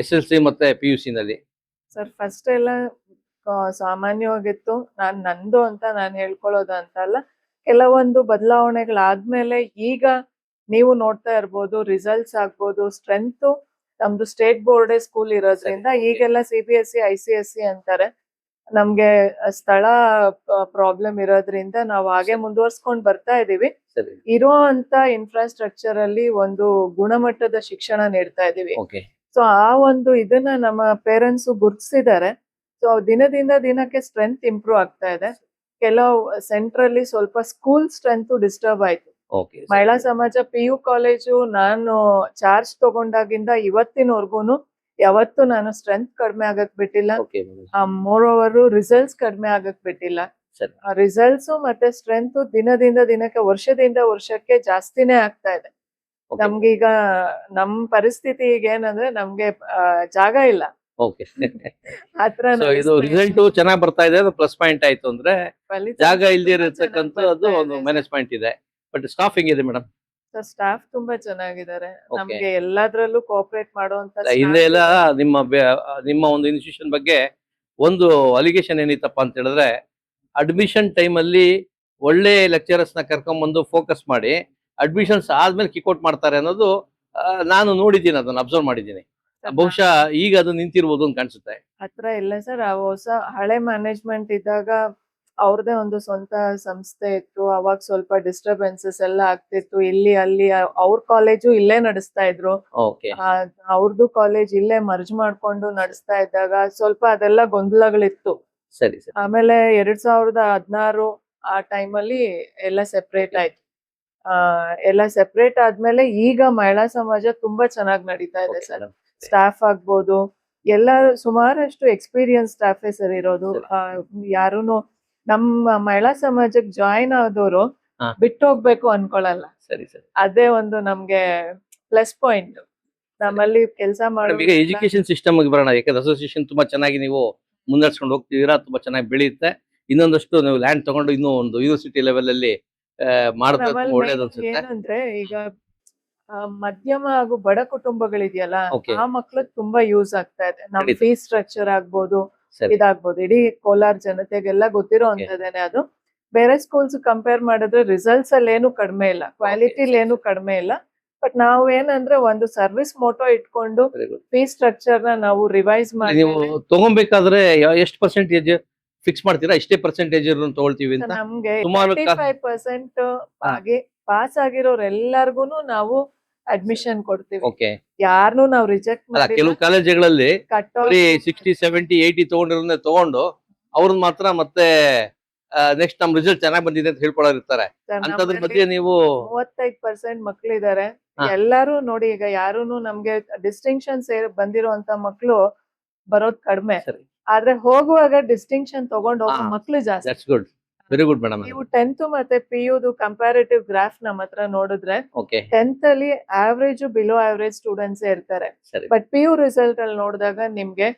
[SPEAKER 1] SSLC ಮತ್ತೆ PUC ನಲ್ಲಿ?
[SPEAKER 2] ಸರ್ ಫಸ್ಟ್ ಎಲ್ಲ ಸಾಮಾನ್ಯವಾಗಿತ್ತು. ನಂದು ಅಂತ ನಾನು ಹೇಳ್ಕೊಳ್ಳೋದು ಅಂತ ಅಲ್ಲ, ಕೆಲವೊಂದು ಬದಲಾವಣೆಗಳಾದ್ಮೇಲೆ ಈಗ ನೀವು ನೋಡ್ತಾ ಇರ್ಬೋದು, ರಿಸಲ್ಟ್ಸ್ ಆಗ್ಬೋದು, ಸ್ಟ್ರೆಂತ್ ನಮ್ದು ಸ್ಟೇಟ್ ಬೋರ್ಡ್ ಸ್ಕೂಲ್ ಇರೋದ್ರಿಂದ ಈಗೆಲ್ಲ CBSE ICSE ಅಂತಾರೆ. ನಮ್ಗೆ ಸ್ಥಳ ಪ್ರಾಬ್ಲಮ್ ಇರೋದ್ರಿಂದ ನಾವು ಹಾಗೆ ಮುಂದುವರ್ಸ್ಕೊಂಡ್ ಬರ್ತಾ ಇದೀವಿ.
[SPEAKER 1] ಸರಿ
[SPEAKER 2] ಇರೋ ಅಂತ ಇನ್ಫ್ರಾಸ್ಟ್ರಕ್ಚರ್ ಅಲ್ಲಿ ಒಂದು ಗುಣಮಟ್ಟದ ಶಿಕ್ಷಣ ನೀಡ್ತಾ ಇದೀವಿ.
[SPEAKER 1] ಓಕೆ
[SPEAKER 2] ಸೊ ಆ ಒಂದು ಇದನ್ನ ನಮ್ಮ ಪೇರೆಂಟ್ಸ್ ಗುರ್ತಿಸಿದ್ದಾರೆ. ಸೊ ದಿನದಿಂದ ದಿನಕ್ಕೆ ಸ್ಟ್ರೆಂತ್ ಇಂಪ್ರೂವ್ ಆಗ್ತಾ ಇದೆ. ಕೆಲವು ಸೆಂಟ್ರಲ್ಲಿ ಸ್ವಲ್ಪ ಸ್ಕೂಲ್ ಸ್ಟ್ರೆಂತ್ ಡಿಸ್ಟರ್ಬ್ ಆಯ್ತು.
[SPEAKER 1] ಓಕೆ
[SPEAKER 2] ಮಹಿಳಾ ಸಮಾಜ PU ಕಾಲೇಜು ನಾನು ಚಾರ್ಜ್ ತಗೊಂಡಾಗಿಂದ ಇವತ್ತಿನವರ್ಗೂನು ಯಾವತ್ತು ನಾನು ಸ್ಟ್ರೆಂತ್ ಕಡಿಮೆ ಆಗಕ್ ಬಿಟ್ಟಿಲ್ಲ.
[SPEAKER 1] ಓಕೆ
[SPEAKER 2] ಮೋರ್ ಓವರ್ ರಿಸಲ್ಟ್ಸ್ ಕಡಿಮೆ ಆಗಕ್ ಬಿಟ್ಟಿಲ್ಲ.
[SPEAKER 1] ಸರಿ
[SPEAKER 2] ರಿಸಲ್ಟ್ಸ್ ಮತ್ತೆ ಸ್ಟ್ರೆಂತ್ ದಿನದಿಂದ ದಿನಕ್ಕೆ ವರ್ಷದಿಂದ ವರ್ಷಕ್ಕೆ ಜಾಸ್ತಿನೇ ಆಗ್ತಾ ಇದೆ. ನಮ್ಗೀಗ ನಮ್ ಪರಿಸ್ಥಿತಿ ಈಗ ಏನಂದ್ರೆ ನಮ್ಗೆ ಜಾಗ ಇಲ್ಲ.
[SPEAKER 1] ಓಕೆ
[SPEAKER 2] ಆತರ
[SPEAKER 1] ಸೊ ಇದು ರಿಸಲ್ಟ್ ಚೆನ್ನಾಗಿ ಬರ್ತಾ ಇದೆ, ಅದು ಪ್ಲಸ್ ಪಾಯಿಂಟ್ ಆಯ್ತು ಅಂದ್ರೆ. ಜಾಗ ಇಲ್ದೇ ಇರತಕ್ಕಂಥದ್ದು ಒಂದು ಮೈನಸ್ ಪಾಯಿಂಟ್ ಇದೆ. ಬಟ್ ಸ್ಟಾಫ್ ಹೆಂಗಿದೆ ಮೇಡಮ್?
[SPEAKER 2] ಸರ್ ಸ್ಟಾಫ್ ತುಂಬಾ ಚೆನ್ನಾಗಿದ್ದಾರೆ.
[SPEAKER 1] Okay.
[SPEAKER 2] ನಮ್ಗೆ ಎಲ್ಲಾದ್ರಲ್ಲೂ ಕೋಆಪರೇಟ್ ಮಾಡುವಂತ
[SPEAKER 1] ಹಿಂದೆ
[SPEAKER 2] staff
[SPEAKER 1] ಎಲ್ಲ
[SPEAKER 2] ಇದೆ.
[SPEAKER 1] ನಿಮ್ಮ ಒಂದು ಇನ್ಸ್ಟಿಟ್ಯೂಷನ್ ಬಗ್ಗೆ ಒಂದು ಅಲಿಗೇಷನ್ ಏನಿತ್ತಪ್ಪ ಅಂತ ಹೇಳಿದ್ರೆ, ಅಡ್ಮಿಷನ್ ಟೈಮಲ್ಲಿ ಒಳ್ಳೆ ಲೆಕ್ಚರರ್ಸ್ ನ ಕರ್ಕೊಂಡ್ಬಂದು ಫೋಕಸ್ ಮಾಡಿ ಅಡ್ಮಿಷನ್ಸ್ ಆದ್ಮೇಲೆ ಕಿಕ್ಔಟ್ ಮಾಡ್ತಾರೆ ಅನ್ನೋದು ನಾನು ನೋಡಿದ್ದೀನಿ, ಅದನ್ನ ಅಬ್ಸರ್ವ್ ಮಾಡಿದ್ದೀನಿ.
[SPEAKER 2] ಸರ್,
[SPEAKER 1] ಬಹುಶಃ ಈಗ ಅದು ನಿಂತಿರ್ಬೋದು ಅಂತ ಕಾಣಿಸುತ್ತೆ.
[SPEAKER 2] ಹತ್ರ ಇಲ್ಲ ಸರ್. ಆ ಹೊಸ ಹಳೆ ಮ್ಯಾನೇಜ್ಮೆಂಟ್ ಇದ್ದಾಗ ಅವ್ರದೇ ಒಂದು ಸ್ವಂತ ಸಂಸ್ಥೆ ಇತ್ತು. ಅವಾಗ ಸ್ವಲ್ಪ ಡಿಸ್ಟರ್ಬೆನ್ಸಸ್ ಎಲ್ಲ ಆಗ್ತಿತ್ತು. ಇಲ್ಲಿ ಅಲ್ಲಿ ಅವ್ರ ಕಾಲೇಜು ಇಲ್ಲೇ ನಡೆಸ್ತಾ ಇದ್ರು.
[SPEAKER 1] ಓಕೆ,
[SPEAKER 2] ಅವ್ರದ್ದು ಕಾಲೇಜ್ ಇಲ್ಲೇ ಮರ್ಜ್ ಮಾಡ್ಕೊಂಡು ನಡೆಸ್ತಾ ಇದ್ದಾಗ ಸ್ವಲ್ಪ ಅದೆಲ್ಲ ಗೊಂದಲಗಳಿತ್ತು.
[SPEAKER 1] ಸರಿ ಸರಿ.
[SPEAKER 2] ಆಮೇಲೆ 2016 ಆ ಟೈಮಲ್ಲಿ ಎಲ್ಲ ಸೆಪರೇಟ್ ಆಯ್ತು. ಎಲ್ಲ ಸೆಪರೇಟ್ ಆದ್ಮೇಲೆ ಈಗ ಮಹಿಳಾ ಸಮಾಜ ತುಂಬಾ ಚೆನ್ನಾಗಿ ನಡೀತಾ ಇದೆ ಸರ್. ಸ್ಟಾಫ್ ಆಗ್ಬೋದು, ಎಲ್ಲರೂ ಸುಮಾರಷ್ಟು ಎಕ್ಸ್ಪೀರಿಯನ್ಸ್ ಸ್ಟಾಫೇ ಸರ್ ಇರೋದು. ಯಾರುನು ನಮ್ಮ ಮಹಿಳಾ ಸಮಾಜಕ್ಕೆ ಜಾಯಿನ್ ಆದವರು
[SPEAKER 1] ಹಾ.
[SPEAKER 2] ಬಿಟ್ಟು ಹೋಗ್ಬೇಕು ಅನ್ಕೊಳಲ್ಲ.
[SPEAKER 1] ಸರಿ ಸರಿ.
[SPEAKER 2] ಅದೇ ಒಂದು ನಮ್ಗೆ ಪ್ಲಸ್ ಪಾಯಿಂಟ್. ನಮ್ಮಲ್ಲಿ ಕೆಲಸ
[SPEAKER 1] ಈಗ ಎಜುಕೇಶನ್ ಸಿಸ್ಟಮ್ ಬರೋಣ. ಯಾಕಂದ್ರೆ ಅಸೋಸಿಯೇಷನ್ ತುಂಬಾ ಚೆನ್ನಾಗಿ ನೀವು ಮುಂದರ್ಸ್ಕೊಂಡು ಹೋಗ್ತಿದ್ದೀರಾ, ತುಂಬಾ ಚೆನ್ನಾಗಿ ಬೆಳೆಯುತ್ತೆ. ಇನ್ನೊಂದಷ್ಟು ನೀವು ಲ್ಯಾಂಡ್ ತಗೊಂಡು ಇನ್ನೂ ಒಂದು ಯೂನಿವರ್ಸಿಟಿ ಲೆವೆಲ್ ಅಲ್ಲಿ ಮಾಡಿದ್ರೆ ಒಳ್ಳೇದು ಅನ್ಸುತ್ತೆ.
[SPEAKER 2] ಏನಂದ್ರೆ ಈಗ ಮಧ್ಯಮ ಹಾಗೂ ಬಡ ಕುಟುಂಬಗಳಿದೆಯಲ್ಲ,
[SPEAKER 1] Okay.
[SPEAKER 2] ಆ ಮಕ್ಳಿಗೆ ತುಂಬಾ ಯೂಸ್ ಆಗ್ತಾ ಇದೆ. ನಮ್
[SPEAKER 1] ಖಂಡಿತ.
[SPEAKER 2] ಫೀಸ್ ಸ್ಟ್ರಕ್ಚರ್ ಆಗ್ಬೋದು,
[SPEAKER 1] ಸರಿ.
[SPEAKER 2] ಇದಾಗ್ಬೋದು. ಇಡೀ ಕೋಲಾರ ಜನತೆಗೆಲ್ಲ ಗೊತ್ತಿರೋ ಅಂತದೇನೆ ಅದು. ಬೇರೆ ಸ್ಕೂಲ್ಸ್ ಕಂಪೇರ್ ಮಾಡಿದ್ರೆ ರಿಸಲ್ಟ್ಸ್ ಅಲ್ಲಿ ಏನು ಕಡಿಮೆ ಇಲ್ಲ, ಕ್ವಾಲಿಟಿಲಿ ಏನು ಕಡಿಮೆ ಇಲ್ಲ. ಬಟ್ ನಾವು ಏನಂದ್ರೆ ಒಂದು ಸರ್ವಿಸ್ ಮೋಟೋ ಇಟ್ಕೊಂಡು
[SPEAKER 1] Very good.
[SPEAKER 2] ಫೀಸ್ ಸ್ಟ್ರಕ್ಚರ್ ನ ನಾವು ರಿವೈಸ್
[SPEAKER 1] ನೀವು
[SPEAKER 2] ಮಾಡಿ
[SPEAKER 1] ತಗೊಬೇಕಾದ್ರೆ ಎಷ್ಟು ಪರ್ಸೆಂಟೇಜ್ ಫಿಕ್ಸ್ ಮಾಡ್ತೀರಾ? ಇಷ್ಟೇ ಪರ್ಸೆಂಟೇಜ್ ತಗೊಳ್ತೀವಿ ಅಂತ
[SPEAKER 2] ನಮ್ಗೆ
[SPEAKER 1] ಸುಮಾರು
[SPEAKER 2] 35% ಆಗಿ ಪಾಸ್ ಆಗಿರೋರೆಲ್ಲರಿಗೂನು ನಾವು ಅಡ್ಮಿಷನ್ ಕೊಡ್ತೀವಿ.
[SPEAKER 1] ಓಕೆ.
[SPEAKER 2] ಯಾರನ್ನೂ ನಾವು ರಿಜೆಕ್ಟ್
[SPEAKER 1] ಅಲ್ಲ, ಕೆಲವು ಕಾಲೇಜುಗಳಲ್ಲಿ
[SPEAKER 2] ಕಟ್
[SPEAKER 1] ಬರೀ 60, 70, 80 ತಗೊಂಡಿರೋದನ್ನ ತಗೊಂಡು ಅವ್ರನ್ನ ಮಾತ್ರ ಮತ್ತೆ ನೆಕ್ಸ್ಟ್ ನಮ್ ರಿಸಲ್ಟ್ ಚೆನ್ನಾಗಿ ಬಂದಿದೆ ಅಂತ ಹೇಳ್ಕೊಳ್ಳೋರು ಇರ್ತಾರೆ. ಅಂತದ್ರ ಮಧ್ಯೆ ನೀವು
[SPEAKER 2] 35% ಮಕ್ಳಿದಾರೆ.
[SPEAKER 1] ಹಾ.
[SPEAKER 2] ಎಲ್ಲಾರು ನೋಡಿ, ಈಗ ಯಾರುನು ನಮ್ಗೆ ಡಿಸ್ಟಿಂಕ್ಷನ್ ಬಂದಿರುವಂತ ಮಕ್ಳು ಬರೋದ್ ಕಡಿಮೆ.
[SPEAKER 1] ಸರಿ.
[SPEAKER 2] ಆದ್ರೆ ಹೋಗುವಾಗ ಡಿಸ್ಟಿಂಕ್ಷನ್ ತಗೊಂಡ್ ಹೋಗೋ
[SPEAKER 1] ಹಾ.
[SPEAKER 2] ಮಕ್ಳು ಜಾಸ್ತಿ.
[SPEAKER 1] That's good, very good madam.
[SPEAKER 2] ನೀವು 10th ಮತ್ತೆ PUದು ಕಂಪ್ಯಾರಿಟಿವ್ ಗ್ರಾಫ್ ನಮ್ಮ ಹತ್ರ ನೋಡಿದ್ರೆ
[SPEAKER 1] ಓಕೆ,
[SPEAKER 2] 10th ಅಲ್ಲಿ ಆವರೇಜ್ ಬಿಲೋ ಆವರೇಜ್ ಸ್ಟೂಡೆಂಟ್ಸ್ ಇರ್ತಾರೆ.
[SPEAKER 1] ಸರಿ.
[SPEAKER 2] ಬಟ್ PU ರಿಸಲ್ಟ್ ಅಲ್ಲಿ ನೋಡಿದಾಗ ನಿಮ್ಗೆ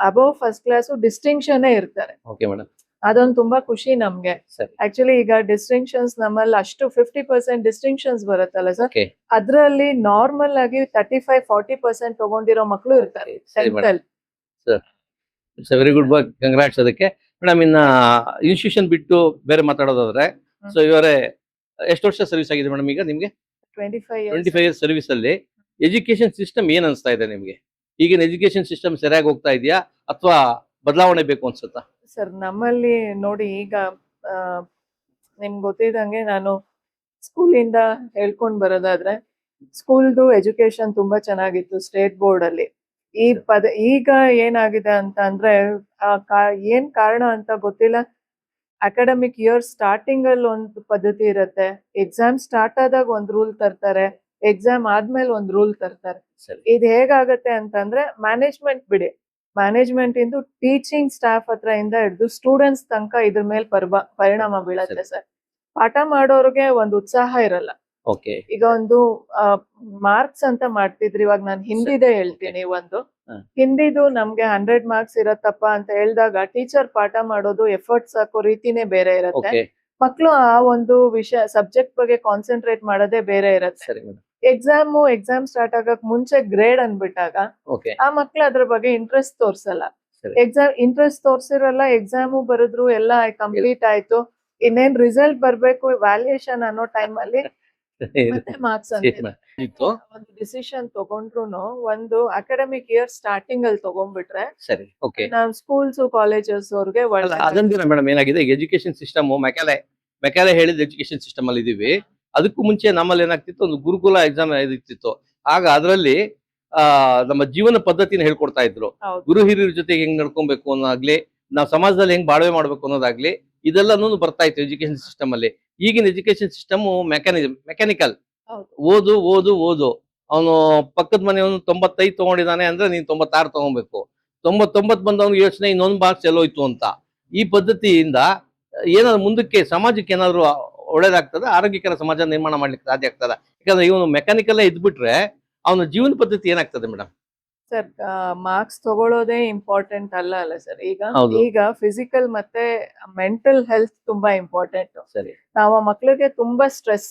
[SPEAKER 2] ಅಬೌವ್ ಫಸ್ಟ್ ಕ್ಲಾಸ್ ಡಿಸ್ಟಿಂಕ್ಷನ್ ಇರ್ತಾರೆ.
[SPEAKER 1] Okay madam.
[SPEAKER 2] ಅದೊಂದು ತುಂಬಾ ಖುಷಿ ನಮ್ಗೆ.
[SPEAKER 1] ಸರಿ.
[SPEAKER 2] ಆಕ್ಚುಲಿ ಈಗ ಡಿಸ್ಟಿಂಕ್ಷನ್ಸ್ ನಮ್ಮಲ್ಲಿ ಅಷ್ಟು 50% ಡಿಸ್ಟಿಂಕ್ಷನ್ಸ್ ಬರುತ್ತಲ್ಲ ಸರ್,
[SPEAKER 1] ಓಕೆ,
[SPEAKER 2] ಅದ್ರಲ್ಲಿ ನಾರ್ಮಲ್ ಆಗಿ 35-40% ತಗೊಂಡಿರೋ ಮಕ್ಳು ಇರ್ತಾರೆ
[SPEAKER 1] ಸರಿ
[SPEAKER 2] 10th ಅಲ್ಲಿ.
[SPEAKER 1] It's very good work, congrats ಅದಕ್ಕೆ ಮೇಡಮ್. ಇನ್ನ ಇನ್ಸ್ಟಿಟ್ಯೂಷನ್ ಬಿಟ್ಟು ಬೇರೆ ಮಾತಾಡೋದಾದ್ರೆ, ಸೊ ಇವರೇ ಎಷ್ಟು ವರ್ಷ ಸರ್ವಿಸ್ ಆಗಿದೆ ಮೇಡಮ್ ಈಗ ನಿಮ್ಗೆ?
[SPEAKER 2] 25 years.
[SPEAKER 1] 25 ಇಯರ್ಸ್ ಸರ್ವಿಸ್ ಅಲ್ಲಿ ಎಜುಕೇಶನ್ ಸಿಸ್ಟಮ್ ಏನ್ ಅನ್ಸ್ತಾ ಇದೆ ನಿಮ್ಗೆ? ಈಗಿನ ಎಜುಕೇಶನ್ ಸಿಸ್ಟಮ್ ಸರಿಯಾಗಿ ಹೋಗ್ತಾ ಇದೆಯಾ ಅಥವಾ ಬದಲಾವಣೆ ಬೇಕು ಅನ್ಸುತ್ತಾ?
[SPEAKER 2] ಸರ್ ನಮ್ಮಲ್ಲಿ ನೋಡಿ, ಈಗ ನಿಮ್ಗೆ ಗೊತ್ತಿದ್ದಂಗೆ ನಾನು ಸ್ಕೂಲಿಂದ ಹೇಳ್ಕೊಂಡ್ ಬರೋದಾದ್ರೆ, ಸ್ಕೂಲ್ದು ಎಜುಕೇಶನ್ ತುಂಬಾ ಚೆನ್ನಾಗಿತ್ತು ಸ್ಟೇಟ್ ಬೋರ್ಡ್ ಅಲ್ಲಿ. ಈಗ ಏನಾಗಿದೆ ಅಂತ ಅಂದ್ರೆ ಏನ್ ಕಾರಣ ಅಂತ ಗೊತ್ತಿಲ್ಲ. ಅಕಾಡೆಮಿಕ್ ಇಯರ್ ಸ್ಟಾರ್ಟಿಂಗ್ ಅಲ್ಲಿ ಒಂದು ಪದ್ಧತಿ ಇರುತ್ತೆ, ಎಕ್ಸಾಮ್ ಸ್ಟಾರ್ಟ್ ಆದಾಗ ಒಂದ್ ರೂಲ್ ತರ್ತಾರೆ, ಎಕ್ಸಾಮ್ ಆದ್ಮೇಲೆ ಒಂದ್ ರೂಲ್ ತರ್ತಾರೆ.
[SPEAKER 1] ಸರಿ.
[SPEAKER 2] ಇದು ಹೇಗಾಗತ್ತೆ ಅಂತಂದ್ರೆ, ಮ್ಯಾನೇಜ್ಮೆಂಟ್ ಬಿಡಿ, ಮ್ಯಾನೇಜ್ಮೆಂಟ್ ಇಂದು ಟೀಚಿಂಗ್ ಸ್ಟಾಫ್ ಹತ್ರ ಇಂದ ಹಿಡಿದು ಸ್ಟೂಡೆಂಟ್ಸ್ ತನಕ ಇದ್ರ ಮೇಲೆ ಪರಿಣಾಮ ಬೀಳತ್ತೆ ಸರ್. ಪಾಠ ಮಾಡೋರ್ಗೆ ಒಂದು ಉತ್ಸಾಹ ಇರಲ್ಲ.
[SPEAKER 1] ಓಕೆ.
[SPEAKER 2] ಈಗ ಒಂದು ಮಾರ್ಕ್ಸ್ ಅಂತ ಮಾಡ್ತಿದ್ರಿ, ಇವಾಗ ನಾನು ಹಿಂದಿದೆ ಹೇಳ್ತೀನಿ. ಒಂದು ಹಿಂದಿದು ನಮ್ಗೆ 100 ಮಾರ್ಕ್ಸ್ ಇರತ್ತಪ್ಪ ಅಂತ ಹೇಳಿದಾಗ ಟೀಚರ್ ಪಾಠ ಮಾಡೋದು ಎಫರ್ಟ್ಸ್ ಹಾಕೋ ರೀತಿನೇ ಬೇರೆ ಇರತ್ತೆ.
[SPEAKER 1] ಓಕೆ,
[SPEAKER 2] ಮಕ್ಳು ಆ ಒಂದು ವಿಷಯ ಸಬ್ಜೆಕ್ಟ್ ಬಗ್ಗೆ ಕಾನ್ಸಂಟ್ರೇಟ್ ಮಾಡೋದೇ ಬೇರೆ ಇರತ್ತೆ.
[SPEAKER 1] ಸರಿ ಮೇಡಮ್.
[SPEAKER 2] ಎಕ್ಸಾಮ್ ಸ್ಟಾರ್ಟ್ ಆಗಕ್ ಮುಂಚೆ ಗ್ರೇಡ್ ಅನ್ಬಿಟ್ಟಾಗ
[SPEAKER 1] ಓಕೆ,
[SPEAKER 2] ಆ ಮಕ್ಳು ಅದ್ರ ಬಗ್ಗೆ ಇಂಟ್ರೆಸ್ಟ್ ತೋರ್ಸಲ್ಲ.
[SPEAKER 1] ಸರಿ.
[SPEAKER 2] ಇಂಟ್ರೆಸ್ಟ್ ತೋರ್ಸಿರಲ್ಲ, ಎಕ್ಸಾಮು ಬರೆದ್ರು, ಎಲ್ಲ ಕಂಪ್ಲೀಟ್ ಆಯ್ತು, ಇನ್ನೇನ್ ರಿಸಲ್ಟ್ ಬರ್ಬೇಕು, ವ್ಯಾಲ್ಯೂಯೇಷನ್ ಅನ್ನೋ ಟೈಮ್ ಅಲ್ಲಿ ಮತ್ತೆ ಮಾರ್ಕ್ಸ್ ಅಂತ
[SPEAKER 1] ಇತ್ತು.
[SPEAKER 2] ಒಂದು ಡಿಸಿಷನ್ ತಗೊಂಡ್ರು ಒಂದು ಅಕಾಡೆಮಿಕ್ ಇಯರ್ ಸ್ಟಾರ್ಟಿಂಗ್ ಅಲ್ಲಿ ತಗೊಂಡ್ಬಿಟ್ರೆ
[SPEAKER 1] ಸರಿ. ಓಕೆ.
[SPEAKER 2] ನಾವ್ ಸ್ಕೂಲ್ಸ್ ಕಾಲೇಜಸ್ ಅವ್ರಿಗೆ
[SPEAKER 1] ಅದಂದಿನ ಮೇಡಮ್ ಏನಾಗಿದೆ, ಎಜುಕೇಶನ್ ಸಿಸ್ಟಮ್ ಮೆಕಾಲೆ ಹೇಳಿದ ಎಜುಕೇಶನ್ ಸಿಸ್ಟಮ್ ಅಲ್ಲಿ ಇದೀವಿ. ಅದಕ್ಕೂ ಮುಂಚೆ ನಮ್ಮಲ್ಲಿ ಏನಾಗ್ತಿತ್ತು, ಒಂದು ಗುರುಕುಲ ಎಕ್ಸಾಮ್ ಇರ್ತಿತ್ತು. ಆಗ ಅದರಲ್ಲಿ ನಮ್ಮ ಜೀವನ ಪದ್ಧತಿನ ಹೇಳ್ಕೊಡ್ತಾ ಇದ್ರು. ಗುರು ಹಿರಿಯರ ಜೊತೆಗೆ ಹೆಂಗ್ ನಡ್ಕೊಬೇಕು ಅನ್ನೋದಾಗ್ಲಿ, ನಾವು ಸಮಾಜದಲ್ಲಿ ಹೆಂಗ್ ಬಾಳ್ವೆ ಮಾಡ್ಬೇಕು ಅನ್ನೋದಾಗ್ಲಿ, ಇದೆಲ್ಲನೂ ಬರ್ತಾ ಇತ್ತು ಎಜುಕೇಶನ್ ಸಿಸ್ಟಮ್ ಅಲ್ಲಿ. ಈಗಿನ ಎಜುಕೇಶನ್ ಸಿಸ್ಟಮ್ ಮೆಕ್ಯಾನಿಕಲ್. ಓದು ಓದು ಓದು. ಅವನು ಪಕ್ಕದ ಮನೆಯವನು 95 ತಗೊಂಡಿದ್ದಾನೆ ಅಂದ್ರೆ ನೀನ್ 96 ತಗೊಬೇಕು. 99 ಬಂದವನಿಗೆ ಯೋಚನೆ ಇನ್ನೊಂದು ಮಾರ್ಕ್ಸ್ ಎಲ್ಲೋಯ್ತು ಅಂತ. ಈ ಪದ್ಧತಿಯಿಂದ ಏನಾದ್ರು ಮುಂದಕ್ಕೆ ಸಮಾಜಕ್ಕೆ ಏನಾದ್ರು ಒಳ್ಳೇದಾಗ್ತದೆ, ಆರೋಗ್ಯಕರ ಸಮಾಜ ನಿರ್ಮಾಣ ಮಾಡ್ಲಿಕ್ಕೆ ಸಾಧ್ಯ ಆಗ್ತದ? ಯಾಕಂದ್ರೆ ಇವನು ಮೆಕ್ಯಾನಿಕಲ್ಲೇ ಇದ್ಬಿಟ್ರೆ ಅವನ ಜೀವನ ಪದ್ಧತಿ ಏನಾಗ್ತದೆ ಮೇಡಮ್?
[SPEAKER 2] ಸರ್ ಮಾರ್ಕ್ಸ್ ತಗೊಳ್ಳೋದೇ ಇಂಪಾರ್ಟೆಂಟ್ ಅಲ್ಲ ಸರ್.
[SPEAKER 1] ಹೌದು.
[SPEAKER 2] ಈಗ ಫಿಸಿಕಲ್ ಮತ್ತೆ ಮೆಂಟಲ್ ಹೆಲ್ತ್ ತುಂಬಾ ಇಂಪಾರ್ಟೆಂಟ್.
[SPEAKER 1] ಸರಿ.
[SPEAKER 2] ನಾವು ಆ ಮಕ್ಳಿಗೆ ತುಂಬಾ ಸ್ಟ್ರೆಸ್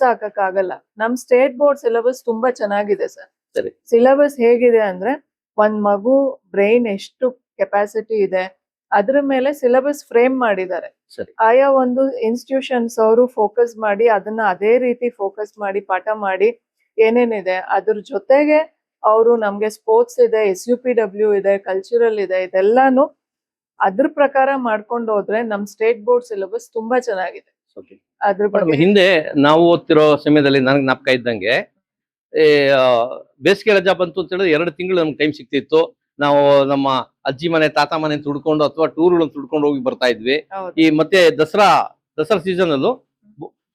[SPEAKER 2] ಆಗಲ್ಲ. ನಮ್ ಸ್ಟೇಟ್ ಬೋರ್ಡ್ ಸಿಲೆಬಸ್ ತುಂಬಾ ಚೆನ್ನಾಗಿದೆ ಸರ್.
[SPEAKER 1] ಸರಿ.
[SPEAKER 2] ಸಿಲೆಬಸ್ ಹೇಗಿದೆ ಅಂದ್ರೆ ಒಂದ್ ಮಗು ಬ್ರೈನ್ ಎಷ್ಟು ಕೆಪಾಸಿಟಿ ಇದೆ ಅದ್ರ ಮೇಲೆ ಸಿಲೆಬಸ್ ಫ್ರೇಮ್ ಮಾಡಿದ್ದಾರೆ.
[SPEAKER 1] ಸರಿ.
[SPEAKER 2] ಆಯಾ ಒಂದು ಇನ್ಸ್ಟಿಟ್ಯೂಷನ್ಸ್ ಅವರು ಫೋಕಸ್ ಮಾಡಿ ಅದನ್ನ ಅದೇ ರೀತಿ ಫೋಕಸ್ ಮಾಡಿ ಪಾಠ ಮಾಡಿ ಏನೇನಿದೆ ಅದ್ರ ಜೊತೆಗೆ ಅವರು ನಮ್ಗೆ ಸ್ಪೋರ್ಟ್ಸ್ ಇದೆ, SUPW ಇದೆ, ಕಲ್ಚರಲ್ ಇದೆ, ಇದೆಲ್ಲಾನು ಅದ್ರ ಪ್ರಕಾರ ಮಾಡ್ಕೊಂಡು ಹೋದ್ರೆ ನಮ್ ಸ್ಟೇಟ್ ಬೋರ್ಡ್ ಸಿಲೆಬಸ್ ತುಂಬಾ ಚೆನ್ನಾಗಿದೆ.
[SPEAKER 1] Okay.
[SPEAKER 2] ಅದ್ರ
[SPEAKER 1] ಮೇಡಮ್,
[SPEAKER 2] ಬಗ್ಗೆ
[SPEAKER 1] ಹಿಂದೆ ನಾವು ಓದ್ತಿರೋ ಸಮಯದಲ್ಲಿ ನನಗೆ ಜ್ಞಾಪಕ ಇದ್ದಂಗೆ ಈ, ಬೇಸಿಗೆ ರಜಾ ಬಂತು ಅಂತ ಹೇಳಿದ್ರೆ 2 ತಿಂಗಳು ನಮ್ಗೆ ಟೈಮ್ ಸಿಗ್ತಿತ್ತು. ನಾವು ನಮ್ಮ ಅಜ್ಜಿ ಮನೆ ತಾತ ಮನೆ ತುಡ್ಕೊಂಡು ಅಥವಾ ಟೂರ್ಗಳನ್ನು ತುಡ್ಕೊಂಡು ಹೋಗಿ ಬರ್ತಾ ಇದ್ವಿ.
[SPEAKER 2] ಹೌದು.
[SPEAKER 1] ಈ ಮತ್ತೆ ದಸರಾ ಸೀಸನ್ ಅಲ್ಲೂ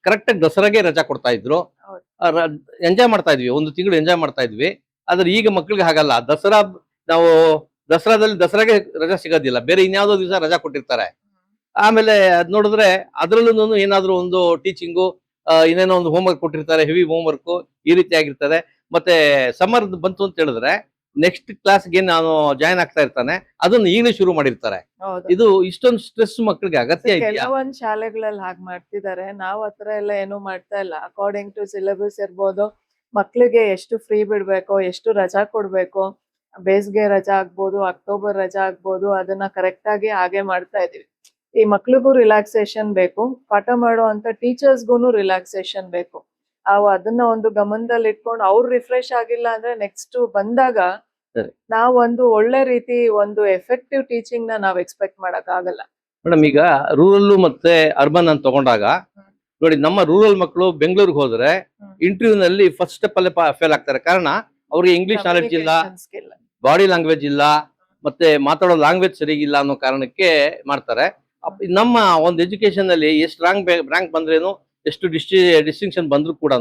[SPEAKER 1] ಕರೆಕ್ಟ್ ಆಗಿ ದಸರಾಗೆ ರಜಾ ಕೊಡ್ತಾ ಇದ್ರು.
[SPEAKER 2] ಹೌದು.
[SPEAKER 1] ಎಂಜಾಯ್ ಮಾಡ್ತಾ ಇದ್ವಿ, 1 ತಿಂಗಳು ಎಂಜಾಯ್ ಮಾಡ್ತಾ ಇದ್ವಿ. ಆದ್ರೆ ಈಗ ಮಕ್ಳಿಗೆ ಹಾಗಲ್ಲ. ನಾವು ದಸರಾಗೆ ರಜಾ ಸಿಗೋದಿಲ್ಲ, ಬೇರೆ ಇನ್ಯಾವುದೋ ದಿವಸ ರಜಾ ಕೊಟ್ಟಿರ್ತಾರೆ. ಆಮೇಲೆ ಅದ್ ನೋಡಿದ್ರೆ ಅದ್ರಲ್ಲೂ ಏನಾದ್ರು ಒಂದು ಟೀಚಿಂಗು, ಇನ್ನೇನೋ ಒಂದು ಹೋಮ್ವರ್ಕ್ ಕೊಟ್ಟಿರ್ತಾರೆ, ಹೆವಿ ಹೋಮ್ವರ್ಕ್ ಈ ರೀತಿ ಆಗಿರ್ತದೆ. ಮತ್ತೆ ಸಮ್ಮರ್ ಬಂತು ಅಂತ ಹೇಳಿದ್ರೆ ನೆಕ್ಸ್ಟ್ ಕ್ಲಾಸ್ಗೆ ನಾನು ಜಾಯ್ನ್ ಆಗ್ತಾ ಇರ್ತಾನೆ, ಅದನ್ನ ಈಗಲೇ ಶುರು ಮಾಡಿರ್ತಾರೆ.
[SPEAKER 2] ಹೌದು.
[SPEAKER 1] ಇದು ಇಷ್ಟೊಂದು ಸ್ಟ್ರೆಸ್ ಮಕ್ಕಳಿಗೆ ಅಗತ್ಯ ಇದೆಯಾ?
[SPEAKER 2] ಕೆಲವೊಂದ್ ಶಾಲೆಗಳಲ್ಲಿ ಹಾಗೆ ಮಾಡ್ತಿದ್ದಾರೆ. ನಾವ್ ಹತ್ರ ಎಲ್ಲ ಏನು ಮಾಡ್ತಾ ಇಲ್ಲ. ಅಕಾರ್ಡಿಂಗ್ ಟು ಸಿಲೆಬಸ್ ಇರ್ಬೋದು, ಮಕ್ಳಿಗೆ ಎಷ್ಟು ಫ್ರೀ ಬಿಡ್ಬೇಕು, ಎಷ್ಟು ರಜಾ ಕೊಡ್ಬೇಕು, ಬೇಸಿಗೆ ರಜಾ ಆಗ್ಬೋದು, ಅಕ್ಟೋಬರ್ ರಜಾ ಆಗ್ಬೋದು, ಅದನ್ನ ಕರೆಕ್ಟ್ ಆಗಿ ಹಾಗೆ ಮಾಡ್ತಾ ಇದೀವಿ. ಈ ಮಕ್ಳಿಗೂ ರಿಲ್ಯಾಕ್ಸೇಷನ್ ಬೇಕು, ಪಾಠ ಮಾಡುವಂತ ಟೀಚರ್ಸ್ಗೂನು ರಿಲ್ಯಾಕ್ಸೇಷನ್ ಬೇಕು. ಅದನ್ನ ಒಂದು ಗಮನದಲ್ಲಿ ಇಟ್ಕೊಂಡು ಅವ್ರು ರಿಫ್ರೆಶ್ ಆಗಿಲ್ಲ ಅಂದ್ರೆ ನೆಕ್ಸ್ಟ್ ಬಂದಾಗ
[SPEAKER 1] ಸರಿ.
[SPEAKER 2] ನಾವ್ ಒಂದು ಒಳ್ಳೆ ರೀತಿ ಒಂದು ಎಫೆಕ್ಟಿವ್ ಟೀಚಿಂಗ್ ನಾವ್ ಎಕ್ಸ್ಪೆಕ್ಟ್ ಮಾಡಕ್ ಆಗಲ್ಲ.
[SPEAKER 1] ಮೇಡಮ್, ಈಗ ರೂರಲ್ ಮತ್ತೆ ಅರ್ಬನ್ ಅಂತ ತಗೊಂಡಾಗ ನೋಡಿ, ನಮ್ಮ ರೂರಲ್ ಮಕ್ಕಳು ಬೆಂಗಳೂರಿಗೆ ಹೋದ್ರೆ ಇಂಟರ್ವ್ಯೂ ನಲ್ಲಿ ಫಸ್ಟ್ ಸ್ಟೆಪ್ ಅಲ್ಲೇ ಫೇಲ್ ಆಗ್ತಾರೆ. ಕಾರಣ ಅವ್ರಿಗೆ ಇಂಗ್ಲಿಷ್ ನಾಲೆಡ್ಜ್ ಇಲ್ಲ,
[SPEAKER 2] ಸ್ಕಿಲ್
[SPEAKER 1] ಬಾಡಿ ಲ್ಯಾಂಗ್ವೇಜ್ ಇಲ್ಲ, ಮತ್ತೆ ಮಾತಾಡೋ ಲ್ಯಾಂಗ್ವೇಜ್ ಸರಿಗಿಲ್ಲ ಅನ್ನೋ ಕಾರಣಕ್ಕೆ ಮಾಡ್ತಾರೆ. ನಮ್ಮ ಒಂದು ಎಜುಕೇಶನ್ ಅಲ್ಲಿ ಎಷ್ಟು ರ್ಯಾಂಕ್ ಬಂದ್ರೇನು, ಎಷ್ಟು ಡಿಸ್ಟಿಂಕ್ಷನ್ ಬಂದ್ರು ಕೂಡ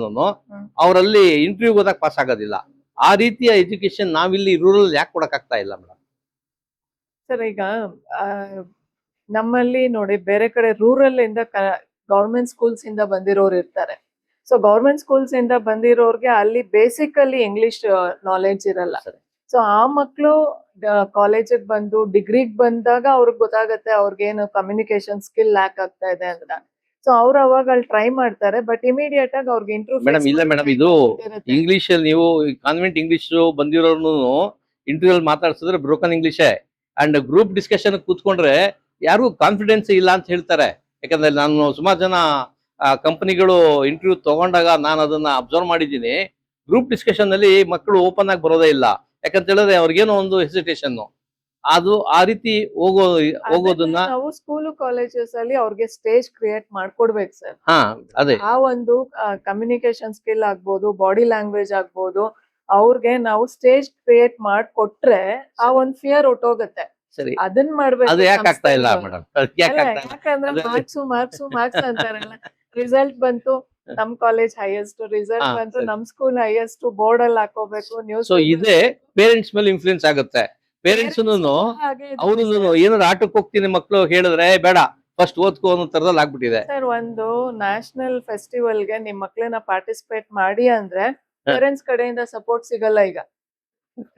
[SPEAKER 1] ಅವರಲ್ಲಿ ಇಂಟರ್ವ್ಯೂ ಹೋದಾಗ ಪಾಸ್ ಆಗೋದಿಲ್ಲ. ಆ ರೀತಿಯ ಎಜುಕೇಶನ್ ನಾವಿಲ್ಲಿ ರೂರಲ್ ಯಾಕೆ ಕೊಡಕ್ ಆಗ್ತಾ ಇಲ್ಲ ಮೇಡಮ್?
[SPEAKER 2] ಸರ್, ಈಗ ನಮ್ಮಲ್ಲಿ ನೋಡಿ, ಬೇರೆ ಕಡೆ ರೂರಲ್ ಇಂದ ಗೌರ್ಮೆಂಟ್ ಸ್ಕೂಲ್ಸ್ ಇಂದ ಬಂದಿರೋರು ಇರ್ತಾರೆ. ಸೊ ಗೌರ್ಮೆಂಟ್ ಸ್ಕೂಲ್ಸ್ ಇಂದ ಬಂದಿರೋರ್ಗೆ ಅಲ್ಲಿ ಬೇಸಿಕಲಿ ಇಂಗ್ಲಿಷ್ ನಾಲೆಡ್ಜ್ ಇರಲ್ಲ. ಸೊ ಆ ಮಕ್ಕಳು ಕಾಲೇಜಿಗೆ ಬಂದು ಡಿಗ್ರಿಗ್ ಬಂದಾಗ ಅವ್ರಿಗೆ ಗೊತ್ತಾಗತ್ತೆ ಅವ್ರಿಗೇನು ಕಮ್ಯುನಿಕೇಶನ್ ಸ್ಕಿಲ್ ಲ್ಯಾಕ್ ಆಗ್ತಾ ಇದೆ ಅಂತ. ಸೊ ಅವ್ರು ಅವಾಗ ಅಲ್ಲಿ ಟ್ರೈ ಮಾಡ್ತಾರೆ, ಬಟ್ ಇಮಿಡಿಯೇಟ್ ಆಗಿ ಅವ್ರಿಗೆ ಇಂಟರ್ವ್ಯೂ.
[SPEAKER 1] ಮೇಡಮ್, ಇಲ್ಲ ಮೇಡಮ್, ಇದು ಇಂಗ್ಲಿಷ್ ಅಲ್ಲಿ ನೀವು ಕಾನ್ವೆಂಟ್ ಇಂಗ್ಲಿಷ್ ಬಂದಿರೋರ್ನು ಇಂಟರ್ವ್ಯೂ ಅಲ್ಲಿ ಮಾತಾಡ್ಸಿದ್ರೆ ಬ್ರೋಕನ್ ಇಂಗ್ಲಿಷೇ. ಅಂಡ್ ಗ್ರೂಪ್ ಡಿಸ್ಕಷನ್ ಕೂತ್ಕೊಂಡ್ರೆ ಯಾರಿಗೂ ಕಾನ್ಫಿಡೆನ್ಸ್ ಇಲ್ಲ ಅಂತ ಹೇಳ್ತಾರೆ. ಯಾಕಂದ್ರೆ ನಾನು ಸುಮಾರು ಜನ ಕಂಪನಿಗಳು ಇಂಟರ್ವ್ಯೂ ತಗೊಂಡಾಗ ನಾನು ಅದನ್ನ ಅಬ್ಸರ್ವ್ ಮಾಡಿದ್ದೀನಿ. ಗ್ರೂಪ್ ಡಿಸ್ಕಷನ್ ಅಲ್ಲಿ ಮಕ್ಕಳು ಓಪನ್ ಆಗಿ ಬರೋದೇ ಇಲ್ಲ. ಯಾಕಂತ ಹೇಳಿದ್ರೆ ಅವ್ರಿಗೇನೋ ಒಂದು ಹೆಸಿಟೇಷನ್. ಅದು ಆ ರೀತಿ ಹೋಗೋದನ್ನ
[SPEAKER 2] ನಾವು ಸ್ಕೂಲ್ ಕಾಲೇಜಸ್ ಅಲ್ಲಿ ಅವ್ರಿಗೆ ಸ್ಟೇಜ್ ಕ್ರಿಯೇಟ್ ಮಾಡ್ಕೊಡ್ಬೇಕು ಸರ್.
[SPEAKER 1] ಅದೇ
[SPEAKER 2] ಆ ಒಂದು ಕಮ್ಯುನಿಕೇಶನ್ ಸ್ಕಿಲ್ ಆಗ್ಬೋದು, ಬಾಡಿ ಲ್ಯಾಂಗ್ವೇಜ್ ಆಗ್ಬೋದು, ಅವ್ರಿಗೆ ನಾವು ಸ್ಟೇಜ್ ಕ್ರಿಯೇಟ್ ಮಾಡ್ಕೊಟ್ರೆ ಆ ಒಂದ್ ಫಿಯರ್ ಹೊಟ್ಟೋಗತ್ತೆ.
[SPEAKER 1] ಸರಿ,
[SPEAKER 2] ಅದನ್ನ ಮಾಡ್ಬೇಕು.
[SPEAKER 1] ಅದು ಯಾಕೆ ಆಗ್ತಾ ಇಲ್ಲ ಮೇಡಮ್?
[SPEAKER 2] ಯಾಕಂದ್ರೆ ಮಾರ್ಕ್ಸ್ ಅಂತಾರಲ್ಲ. ರಿಸಲ್ಟ್ ಬಂತು, ನಮ್ ಕಾಲೇಜ್ ಹೈಯೆಸ್ಟ್, ರಿಸಲ್ಟ್ ಬಂತು, ನಮ್ ಸ್ಕೂಲ್ ಹೈಯೆಸ್ಟ್, ಬೋರ್ಡ್ ಅಲ್ಲಿ ಹಾಕೋಬೇಕು, ನ್ಯೂಸ್.
[SPEAKER 1] ಸೊ ಇದೇ ಪೇರೆಂಟ್ಸ್ ಮೇಲೆ ಇನ್ಫ್ಲೂಯೆನ್ಸ್ ಆಗುತ್ತೆ. ಪೇರೆಂಟ್ಸ್ ಅವ್ರು ಏನಾದ್ರು ಆಟಕ್ಕೆ ಹೋಗ್ತೀನಿ ಮಕ್ಳು ಹೇಳಿದ್ರೆ ಬೇಡ, ಫಸ್ಟ್ ಓದ್ಕೋ ಅನ್ನೋ ತರದಲ್ಲಿ ಆಗ್ಬಿಟ್ಟಿದೆ
[SPEAKER 2] ಸರ್. ಒಂದು ನ್ಯಾಷನಲ್ ಫೆಸ್ಟಿವಲ್ ಗೆ ನಿಮ್ ಮಕ್ಳನ್ನ ಪಾರ್ಟಿಸಿಪೇಟ್ ಮಾಡಿ ಅಂದ್ರೆ ಪೇರೆಂಟ್ಸ್ ಕಡೆಯಿಂದ ಸಪೋರ್ಟ್ ಸಿಗಲ್ಲ. ಈಗ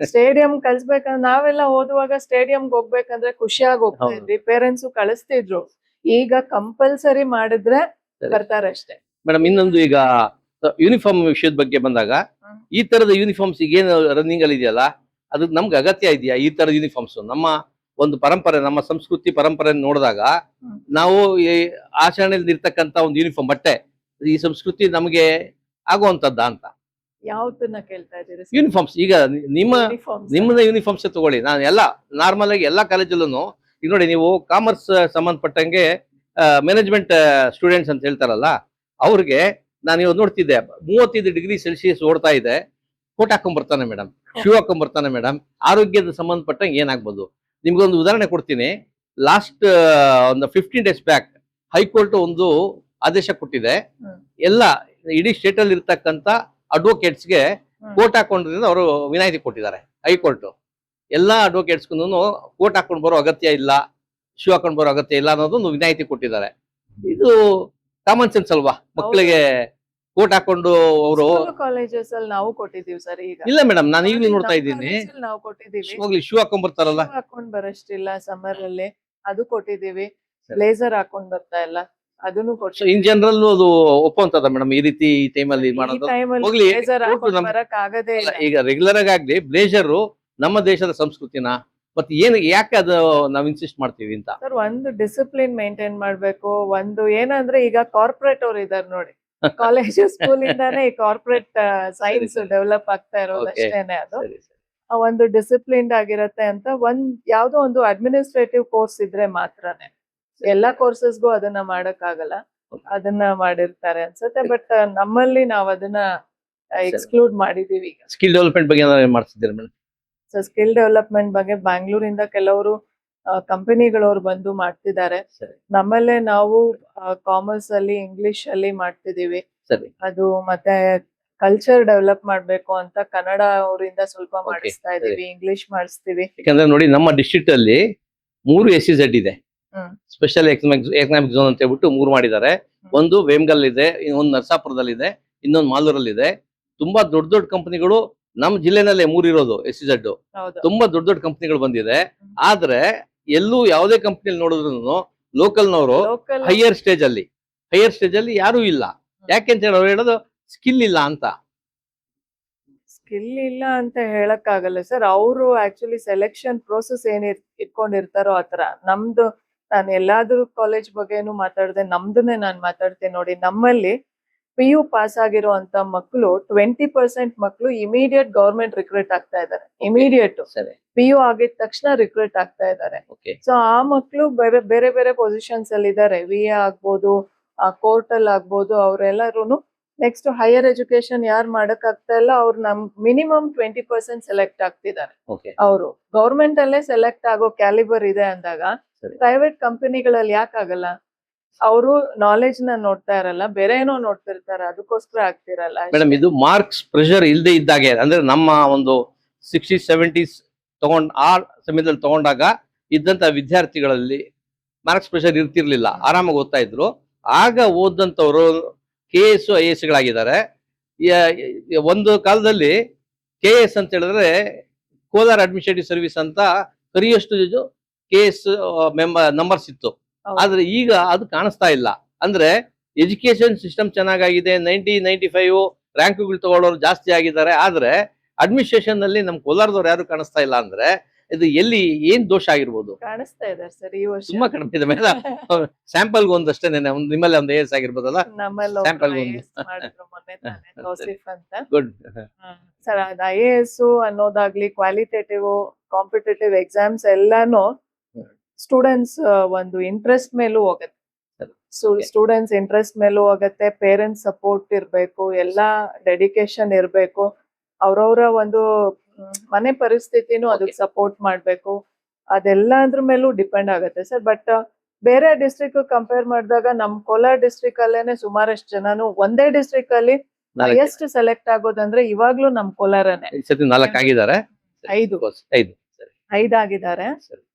[SPEAKER 2] ಸ್ಟೇಡಿಯಂ ಕಳ್ಸ್ಬೇಕಂದ್ರೆ ನಾವೆಲ್ಲ ಓದುವಾಗ ಸ್ಟೇಡಿಯಂಗೆ ಹೋಗ್ಬೇಕಂದ್ರೆ ಖುಷಿಯಾಗಿ ಹೋಗ್ತಾ ಇದ್ವಿ, ಪೇರೆಂಟ್ಸ್ ಕಳಿಸ್ತಿದ್ರು. ಈಗ ಕಂಪಲ್ಸರಿ ಮಾಡಿದ್ರೆ ಬರ್ತಾರೆ ಅಷ್ಟೇ.
[SPEAKER 1] ಮೇಡಮ್, ಇನ್ನೊಂದು ಈಗ ಯೂನಿಫಾರ್ಮ್ ವಿಷಯದ ಬಗ್ಗೆ ಬಂದಾಗ, ಈ ತರದ ಯೂನಿಫಾರ್ಮ್ಸ್ ಈಗ ಏನು ರನ್ನಿಂಗ್ ಅಲ್ಲಿ ಇದೆಯಲ್ಲ, ಅದು ನಮ್ಗೆ ಅಗತ್ಯ ಇದೆಯಾ? ಈ ತರದ ಯೂನಿಫಾರ್ಮ್ಸ್ ನಮ್ಮ ಒಂದು ಪರಂಪರೆ, ನಮ್ಮ ಸಂಸ್ಕೃತಿ ಪರಂಪರೆ ನೋಡಿದಾಗ ನಾವು ಆಚರಣೆಯಲ್ಲಿ ಇರ್ತಕ್ಕಂತ ಒಂದು ಯೂನಿಫಾರ್ಮ್ ಬಟ್ಟೆ, ಈ ಸಂಸ್ಕೃತಿ ನಮಗೆ ಆಗುವಂತದ್ದ ಅಂತ.
[SPEAKER 2] ಯಾವ್ದನ್ನ ಕೇಳ್ತಾ ಇದ್ದೀರಿ?
[SPEAKER 1] ಯೂನಿಫಾರ್ಮ್ಸ್ ಈಗ ನಿಮ್ಮದೇ ಯೂನಿಫಾರ್ಮ್ಸ್ ತಗೊಳ್ಳಿ. ನಾನು ಎಲ್ಲ ನಾರ್ಮಲ್ ಆಗಿ ಎಲ್ಲಾ ಕಾಲೇಜಲ್ಲೂ ಈಗ ನೋಡಿ, ನೀವು ಕಾಮರ್ಸ್ ಸಂಬಂಧಪಟ್ಟಂಗೆ ಮ್ಯಾನೇಜ್ಮೆಂಟ್ ಸ್ಟೂಡೆಂಟ್ಸ್ ಅಂತ ಹೇಳ್ತಾರಲ್ಲ, ಅವ್ರಿಗೆ ನಾನು ಇವತ್ತು ನೋಡ್ತಿದ್ದೆ 35 ಡಿಗ್ರಿ ಸೆಲ್ಸಿಯಸ್ ಓಡ್ತಾ ಇದೆ, ಕೋಟ್ ಹಾಕೊಂಡ್ ಬರ್ತಾನೆ ಮೇಡಮ್, ಶೂ ಹಾಕೊಂಡ್ ಬರ್ತಾನೆ ಮೇಡಮ್. ಆರೋಗ್ಯದ ಸಂಬಂಧಪಟ್ಟಂಗೆ ಏನಾಗ್ಬೋದು? ನಿಮ್ಗೊಂದು ಉದಾಹರಣೆ ಕೊಡ್ತೀನಿ. ಲಾಸ್ಟ್ ಒಂದು 15 days ಬ್ಯಾಕ್ ಹೈಕೋರ್ಟ್ ಒಂದು ಆದೇಶ ಕೊಟ್ಟಿದೆ. ಎಲ್ಲ ಇಡೀ ಸ್ಟೇಟ್ ಅಲ್ಲಿ ಇರ್ತಕ್ಕಂತ ಅಡ್ವೊಕೇಟ್ಸ್ಗೆ ಕೋಟ್ ಹಾಕೊಂಡ್ರಿಂದ ಅವರು ವಿನಾಯಿತಿ ಕೊಟ್ಟಿದ್ದಾರೆ ಹೈಕೋರ್ಟ್. ಎಲ್ಲಾ ಅಡ್ವೊಕೇಟ್ಸ್ಗೂ ಕೋಟ್ ಹಾಕೊಂಡ್ ಬರೋ ಅಗತ್ಯ ಇಲ್ಲ, ಶೂ ಹಾಕೊಂಡ್ ಬರೋ ಅಗತ್ಯ ಇಲ್ಲ ಅನ್ನೋದೊಂದು ವಿನಾಯಿತಿ ಕೊಟ್ಟಿದ್ದಾರೆ. ಇದು ಕಾಮನ್ ಸೆನ್ಸ್ ಅಲ್ವಾ? ಮಕ್ಕಳಿಗೆ ಕೋಟ್ ಹಾಕೊಂಡು ಅವರು
[SPEAKER 2] ಕಾಲೇಜಸ್ ಅಲ್ಲಿ ನಾವು ಕೊಟ್ಟಿದೀವಿ ಸರ್. ಈಗ
[SPEAKER 1] ಇಲ್ಲ ಮೇಡಮ್, ನಾನು ಈಗಲೂ ನೋಡ್ತಾ ಇದ್ದೀನಿ,
[SPEAKER 2] ನಾವು ಕೊಟ್ಟಿದೀವಿ.
[SPEAKER 1] ಹೋಗ್ಲಿ ಶೂ ಹಾಕೊಂಡ್ ಬರ್ತಾರಲ್ಲ,
[SPEAKER 2] ಹಾಕೊಂಡ್ ಬರಷ್ಟಿಲ್ಲ ಸಮ್ಮರ್ ಅಲ್ಲಿ ಅದು ಕೊಟ್ಟಿದೀವಿ. ಬ್ಲೇಸರ್ ಹಾಕೊಂಡ್ ಬರ್ತಾ ಇಲ್ಲ, ಅದನ್ನು ಕೊಟ್ಟಿದ್ದೀವಿ.
[SPEAKER 1] ಇನ್ ಜನರಲ್ ಅದು ಒಪ್ಪುವಂತದ ಮೇಡಮ್ ಈ ರೀತಿ ಈ ಟೈಮಲ್ಲಿ ಮಾಡೋದು? ಹೋಗ್ಲಿ,
[SPEAKER 2] ಬ್ಲೇಸರ್ ಹಾಕೊಂಡ್ ಬರಕ್ ಆಗದೇ ಇಲ್ಲ.
[SPEAKER 1] ಈಗ ರೆಗ್ಯುಲರ್ ಆಗ್ಲಿ ಬ್ಲೇಜರ್ ನಮ್ಮ ದೇಶದ ಸಂಸ್ಕೃತಿನ ಮತ್ತೆ ಯಾಕೆ ಅದು ನಾವ್ ಇನ್ಸಿಸ್ಟ್ ಮಾಡ್ತೀವಿ ಅಂತ
[SPEAKER 2] ಸರ್, ಒಂದು ಡಿಸಿಪ್ಲಿನ್ ಮೇಂಟೈನ್ ಮಾಡ್ಬೇಕು. ಒಂದು ಏನಂದ್ರೆ ಈಗ ಕಾರ್ಪೊರೇಟ್ ಅವ್ರು ಇದಾರೆ ನೋಡಿ, ಕಾಲೇಜ್ ಸ್ಕೂಲ್ ಇಂದಾನೇ ಈ ಕಾರ್ಪೊರೇಟ್ ಸೈನ್ಸ್ ಡೆವಲಪ್ ಆಗ್ತಾ ಇರೋದು ಅಷ್ಟೇನೆ. ಅದು ಒಂದು ಡಿಸಿಪ್ಲಿನ್ಡ್ ಆಗಿರತ್ತೆ ಅಂತ ಯಾವ್ದೋ ಒಂದು ಅಡ್ಮಿನಿಸ್ಟ್ರೇಟಿವ್ ಕೋರ್ಸ್ ಇದ್ರೆ ಮಾತ್ರನೇ. ಎಲ್ಲಾ ಕೋರ್ಸಸ್ಗೂ ಅದನ್ನ ಮಾಡಕ್ ಆಗಲ್ಲ, ಅದನ್ನ ಮಾಡಿರ್ತಾರೆ ಅನ್ಸುತ್ತೆ. ಬಟ್ ನಮ್ಮಲ್ಲಿ ನಾವ್ ಅದನ್ನ ಎಕ್ಸ್ಕ್ಲೂಡ್ ಮಾಡಿದೀವಿ. ಈಗ
[SPEAKER 1] ಸ್ಕಿಲ್ ಡೆವಲಪ್ಮೆಂಟ್ ಬಗ್ಗೆ ಏನಾದ್ರು ಮಾಡ್ತಿದ್ದೀರಾ ಮೇಡಮ್?
[SPEAKER 2] ಸೊ ಸ್ಕಿಲ್ ಡೆವಲಪ್ಮೆಂಟ್ ಬಗ್ಗೆ ಬ್ಯಾಂಗ್ಳೂರಿಂದ ಕೆಲವರು ಕಂಪನಿಗಳವ್ರು ಬಂದು ಮಾಡ್ತಿದ್ದಾರೆ. ನಮ್ಮಲ್ಲೇ ನಾವು ಕಾಮರ್ಸ್ ಅಲ್ಲಿ ಇಂಗ್ಲಿಷ್ ಅಲ್ಲಿ ಮಾಡ್ತಿದೀವಿ. ಅದು ಮತ್ತೆ ಕಲ್ಚರ್ ಡೆವಲಪ್ ಮಾಡ್ಬೇಕು ಅಂತ ಕನ್ನಡ ಅವರಿಂದ ಸ್ವಲ್ಪ ಮಾಡಿಸ್ತಾ ಇದೀವಿ, ಇಂಗ್ಲಿಷ್ ಮಾಡಿಸ್ತೀವಿ.
[SPEAKER 1] ಯಾಕಂದ್ರೆ ನೋಡಿ, ನಮ್ಮ ಡಿಸ್ಟ್ರಿಕ್ಟ್ ಅಲ್ಲಿ 3 SEZ ಇದೆ, ಸ್ಪೆಷಲ್ ಎಕನಾಮಿಕ್ ಝೋನ್ ಅಂತ ಹೇಳ್ಬಿಟ್ಟು 3 ಮಾಡಿದ್ದಾರೆ. ಒಂದು ವೇಮ್ಗಲ್ ಇದೆ, ಒಂದು ನರಸಾಪುರದಲ್ಲಿ ಇದೆ, ಇನ್ನೊಂದು ಮಾಲೂರಲ್ಲಿ ಇದೆ. ತುಂಬಾ ದೊಡ್ಡ ದೊಡ್ಡ ಕಂಪನಿಗಳು ನಮ್ಮ ಜಿಲ್ಲೆನಲ್ಲೇ 3 ಇರೋದು SEZ. ತುಂಬಾ ದೊಡ್ಡ ದೊಡ್ಡ ಕಂಪನಿಗಳು ಬಂದಿದೆ. ಆದ್ರೆ ಎಲ್ಲೂ ಯಾವುದೇ ಕಂಪನಿಯಲ್ಲಿ ನೋಡಿದ್ರು ಲೋಕಲ್ನವರು ಹೈಯರ್ ಸ್ಟೇಜ್ ಅಲ್ಲಿ ಯಾರು ಇಲ್ಲ. ಯಾಕೆಂತ ಹೇಳಿ ಅವ್ರು ಹೇಳೋದು ಸ್ಕಿಲ್ ಇಲ್ಲ ಅಂತ.
[SPEAKER 2] ಸ್ಕಿಲ್ ಇಲ್ಲ ಅಂತ ಹೇಳಕ್ ಆಗಲ್ಲ ಸರ್. ಅವರು ಆಕ್ಚುಲಿ ಸೆಲೆಕ್ಷನ್ ಪ್ರೋಸೆಸ್ ಏನ್ ಇಟ್ಕೊಂಡಿರ್ತಾರೋ ಆತರ. ನಮ್ದು, ನಾನು ಎಲ್ಲಾದ್ರೂ ಕಾಲೇಜ್ ಬಗ್ಗೆನು ಮಾತಾಡ್ದೆ, ನಮ್ದನ್ನೇ ನಾನ್ ಮಾತಾಡ್ತೇನೆ ನೋಡಿ. ನಮ್ಮಲ್ಲಿ PU ಪಾಸ್ ಆಗಿರುವಂತ ಮಕ್ಕಳು 20% ಮಕ್ಕಳು ಇಮಿಡಿಯೇಟ್ ಗವರ್ಮೆಂಟ್ ರಿಕ್ರೂಟ್ ಆಗ್ತಾ ಇದಾರೆ. ಇಮಿಡಿಯೇಟ್ PU ಆಗಿದ ತಕ್ಷಣ ರಿಕ್ರೂಟ್ ಆಗ್ತಾ ಇದಾರೆ. ಸೊ ಆ ಮಕ್ಕಳು ಬೇರೆ ಬೇರೆ ಪೊಸಿಷನ್ಸ್ ಅಲ್ಲಿ ಇದಾರೆ. VA ಆಗ್ಬೋದು, ಕೋರ್ಟ್ ಅಲ್ಲಿ ಆಗ್ಬೋದು. ಅವ್ರೆಲ್ಲರೂ ನೆಕ್ಸ್ಟ್ ಹೈಯರ್ ಎಜುಕೇಶನ್ ಯಾರು ಮಾಡಕ್ ಆಗ್ತಾ ಇಲ್ಲ, ಅವ್ರು ಮಿನಿಮಮ್ 20% ಸೆಲೆಕ್ಟ್ ಆಗ್ತಿದ್ದಾರೆ. ಅವರು ಗವರ್ಮೆಂಟ್ ಅಲ್ಲೇ ಸೆಲೆಕ್ಟ್ ಆಗೋ ಕ್ಯಾಲಿಬರ್ ಇದೆ ಅಂದಾಗ ಪ್ರೈವೇಟ್ ಕಂಪನಿಗಳಲ್ಲಿ ಯಾಕೆ ಆಗಲ್ಲ? ಅವರು ನಾಲೆಜ್ ನ ನೋಡ್ತಾ ಇರಲ್ಲ, ಬೇರೆ ಏನೋ ನೋಡ್ತಿರ್ತಾರೆ, ಅದಕ್ಕೋಸ್ಕರ ಆಗ್ತಿರಲ್ಲ.
[SPEAKER 1] ಮೇಡಮ್, ಇದು ಮಾರ್ಕ್ಸ್ ಪ್ರೆಷರ್ ಇಲ್ಲದೆ ಇದ್ದಾಗೆ, ಅಂದ್ರೆ ನಮ್ಮ ಒಂದು 60s 70s ಆ ಸಮಯದಲ್ಲಿ ತಗೊಂಡಾಗ ಇದ್ದಂತ ವಿದ್ಯಾರ್ಥಿಗಳಲ್ಲಿ ಮಾರ್ಕ್ಸ್ ಪ್ರೆಷರ್ ಇರ್ತಿರ್ಲಿಲ್ಲ, ಆರಾಮಾಗಿ ಓದ್ತಾ ಇದ್ರು. ಆಗ ಓದಂತವ್ರು KS IAS ಗಳಾಗಿದ್ದಾರೆ. ಒಂದು ಕಾಲದಲ್ಲಿ KS ಅಂತ ಹೇಳಿದ್ರೆ ಕೋಲಾರ ಅಡ್ಮಿನಿಸ್ಟ್ರೇಟಿವ್ ಸರ್ವಿಸ್ ಅಂತ ಕರಿಯಷ್ಟು KS ನಂಬರ್ಸ್ ಇತ್ತು. ಆದ್ರೆ ಈಗ ಅದು ಕಾಣಿಸ್ತಾ ಇಲ್ಲ. ಅಂದ್ರೆ ಎಜುಕೇಶನ್ ಸಿಸ್ಟಮ್ ಚೆನ್ನಾಗಿದೆ, 90 95 ರ್ಯಾಂಕ್ಗಳು ತಗೊಳ್ಳೋರು ಜಾಸ್ತಿ ಆಗಿದ್ದಾರೆ. ಆದ್ರೆ ಅಡ್ಮಿನಿಸ್ಟ್ರೇಷನ್ ನಲ್ಲಿ ನಮ್ ಕೋಲಾರದವ್ರು ಯಾರು ಕಾಣಿಸ್ತಾ ಇಲ್ಲ. ಅಂದ್ರೆ ಇದು ಎಲ್ಲಿ ಏನ್ ದೋಷ ಆಗಿರ್ಬೋದು?
[SPEAKER 2] ಕಾಣಿಸ್ತಾ ಇದೆ ಸರ್ ಈ ವರ್ಷ.
[SPEAKER 1] ತುಂಬಾ ಕಡಿಮೆ ಇದೆ ಮೇಲೆ ಸ್ಯಾಂಪಲ್ ಒಂದಷ್ಟೇ. ನಿಮ್ಮಲ್ಲಿ ಒಂದು AS ಆಗಿರ್ಬೋದಲ್ಲ, ಸ್ಯಾಂಪಲ್ ಗುಡ್
[SPEAKER 2] ಸರ್. ಅದು IAS ಅನ್ನೋದಾಗ್ಲಿ, ಕ್ವಾಲಿಟೇಟಿವ್ ಕಾಂಪಿಟೇಟಿವ್ ಎಕ್ಸಾಮ್ಸ್ ಎಲ್ಲಾನು ಸ್ಟೂಡೆಂಟ್ಸ್ ಒಂದು ಇಂಟ್ರೆಸ್ಟ್ ಮೇಲೂ ಹೋಗುತ್ತೆ. ಸ್ಟೂಡೆಂಟ್ಸ್ ಇಂಟ್ರೆಸ್ಟ್ ಮೇಲೂ ಹೋಗುತ್ತೆ. ಪೇರೆಂಟ್ಸ್ ಸಪೋರ್ಟ್ ಇರ್ಬೇಕು, ಎಲ್ಲಾ ಡೆಡಿಕೇಶನ್ ಇರ್ಬೇಕು. ಅವ್ರವ್ರ ಒಂದು ಮನೆ ಪರಿಸ್ಥಿತಿನೂ ಅದಕ್ಕೆ ಸಪೋರ್ಟ್ ಮಾಡ್ಬೇಕು. ಅದೆಲ್ಲದ್ರ ಮೇಲೂ ಡಿಪೆಂಡ್ ಆಗುತ್ತೆ ಸರ್. ಬಟ್ ಬೇರೆ ಡಿಸ್ಟ್ರಿಕ್ಟ್ ಕಂಪೇರ್ ಮಾಡಿದಾಗ ನಮ್ ಕೋಲಾರ ಡಿಸ್ಟ್ರಿಕ್ಟ್ ಅಲ್ಲೇನೆ ಸುಮಾರಷ್ಟು ಜನನು ಒಂದೇ ಡಿಸ್ಟ್ರಿಕ್ಟ್ ಅಲ್ಲಿ ಎಷ್ಟು ಸೆಲೆಕ್ಟ್ ಆಗೋದಂದ್ರೆ ಇವಾಗ್ಲೂ ನಮ್ ಕೋಲಾರನೇ
[SPEAKER 1] 4 ಆಗಿದ್ದಾರೆ.
[SPEAKER 2] 5 ಆಗಿದ್ದಾರೆ.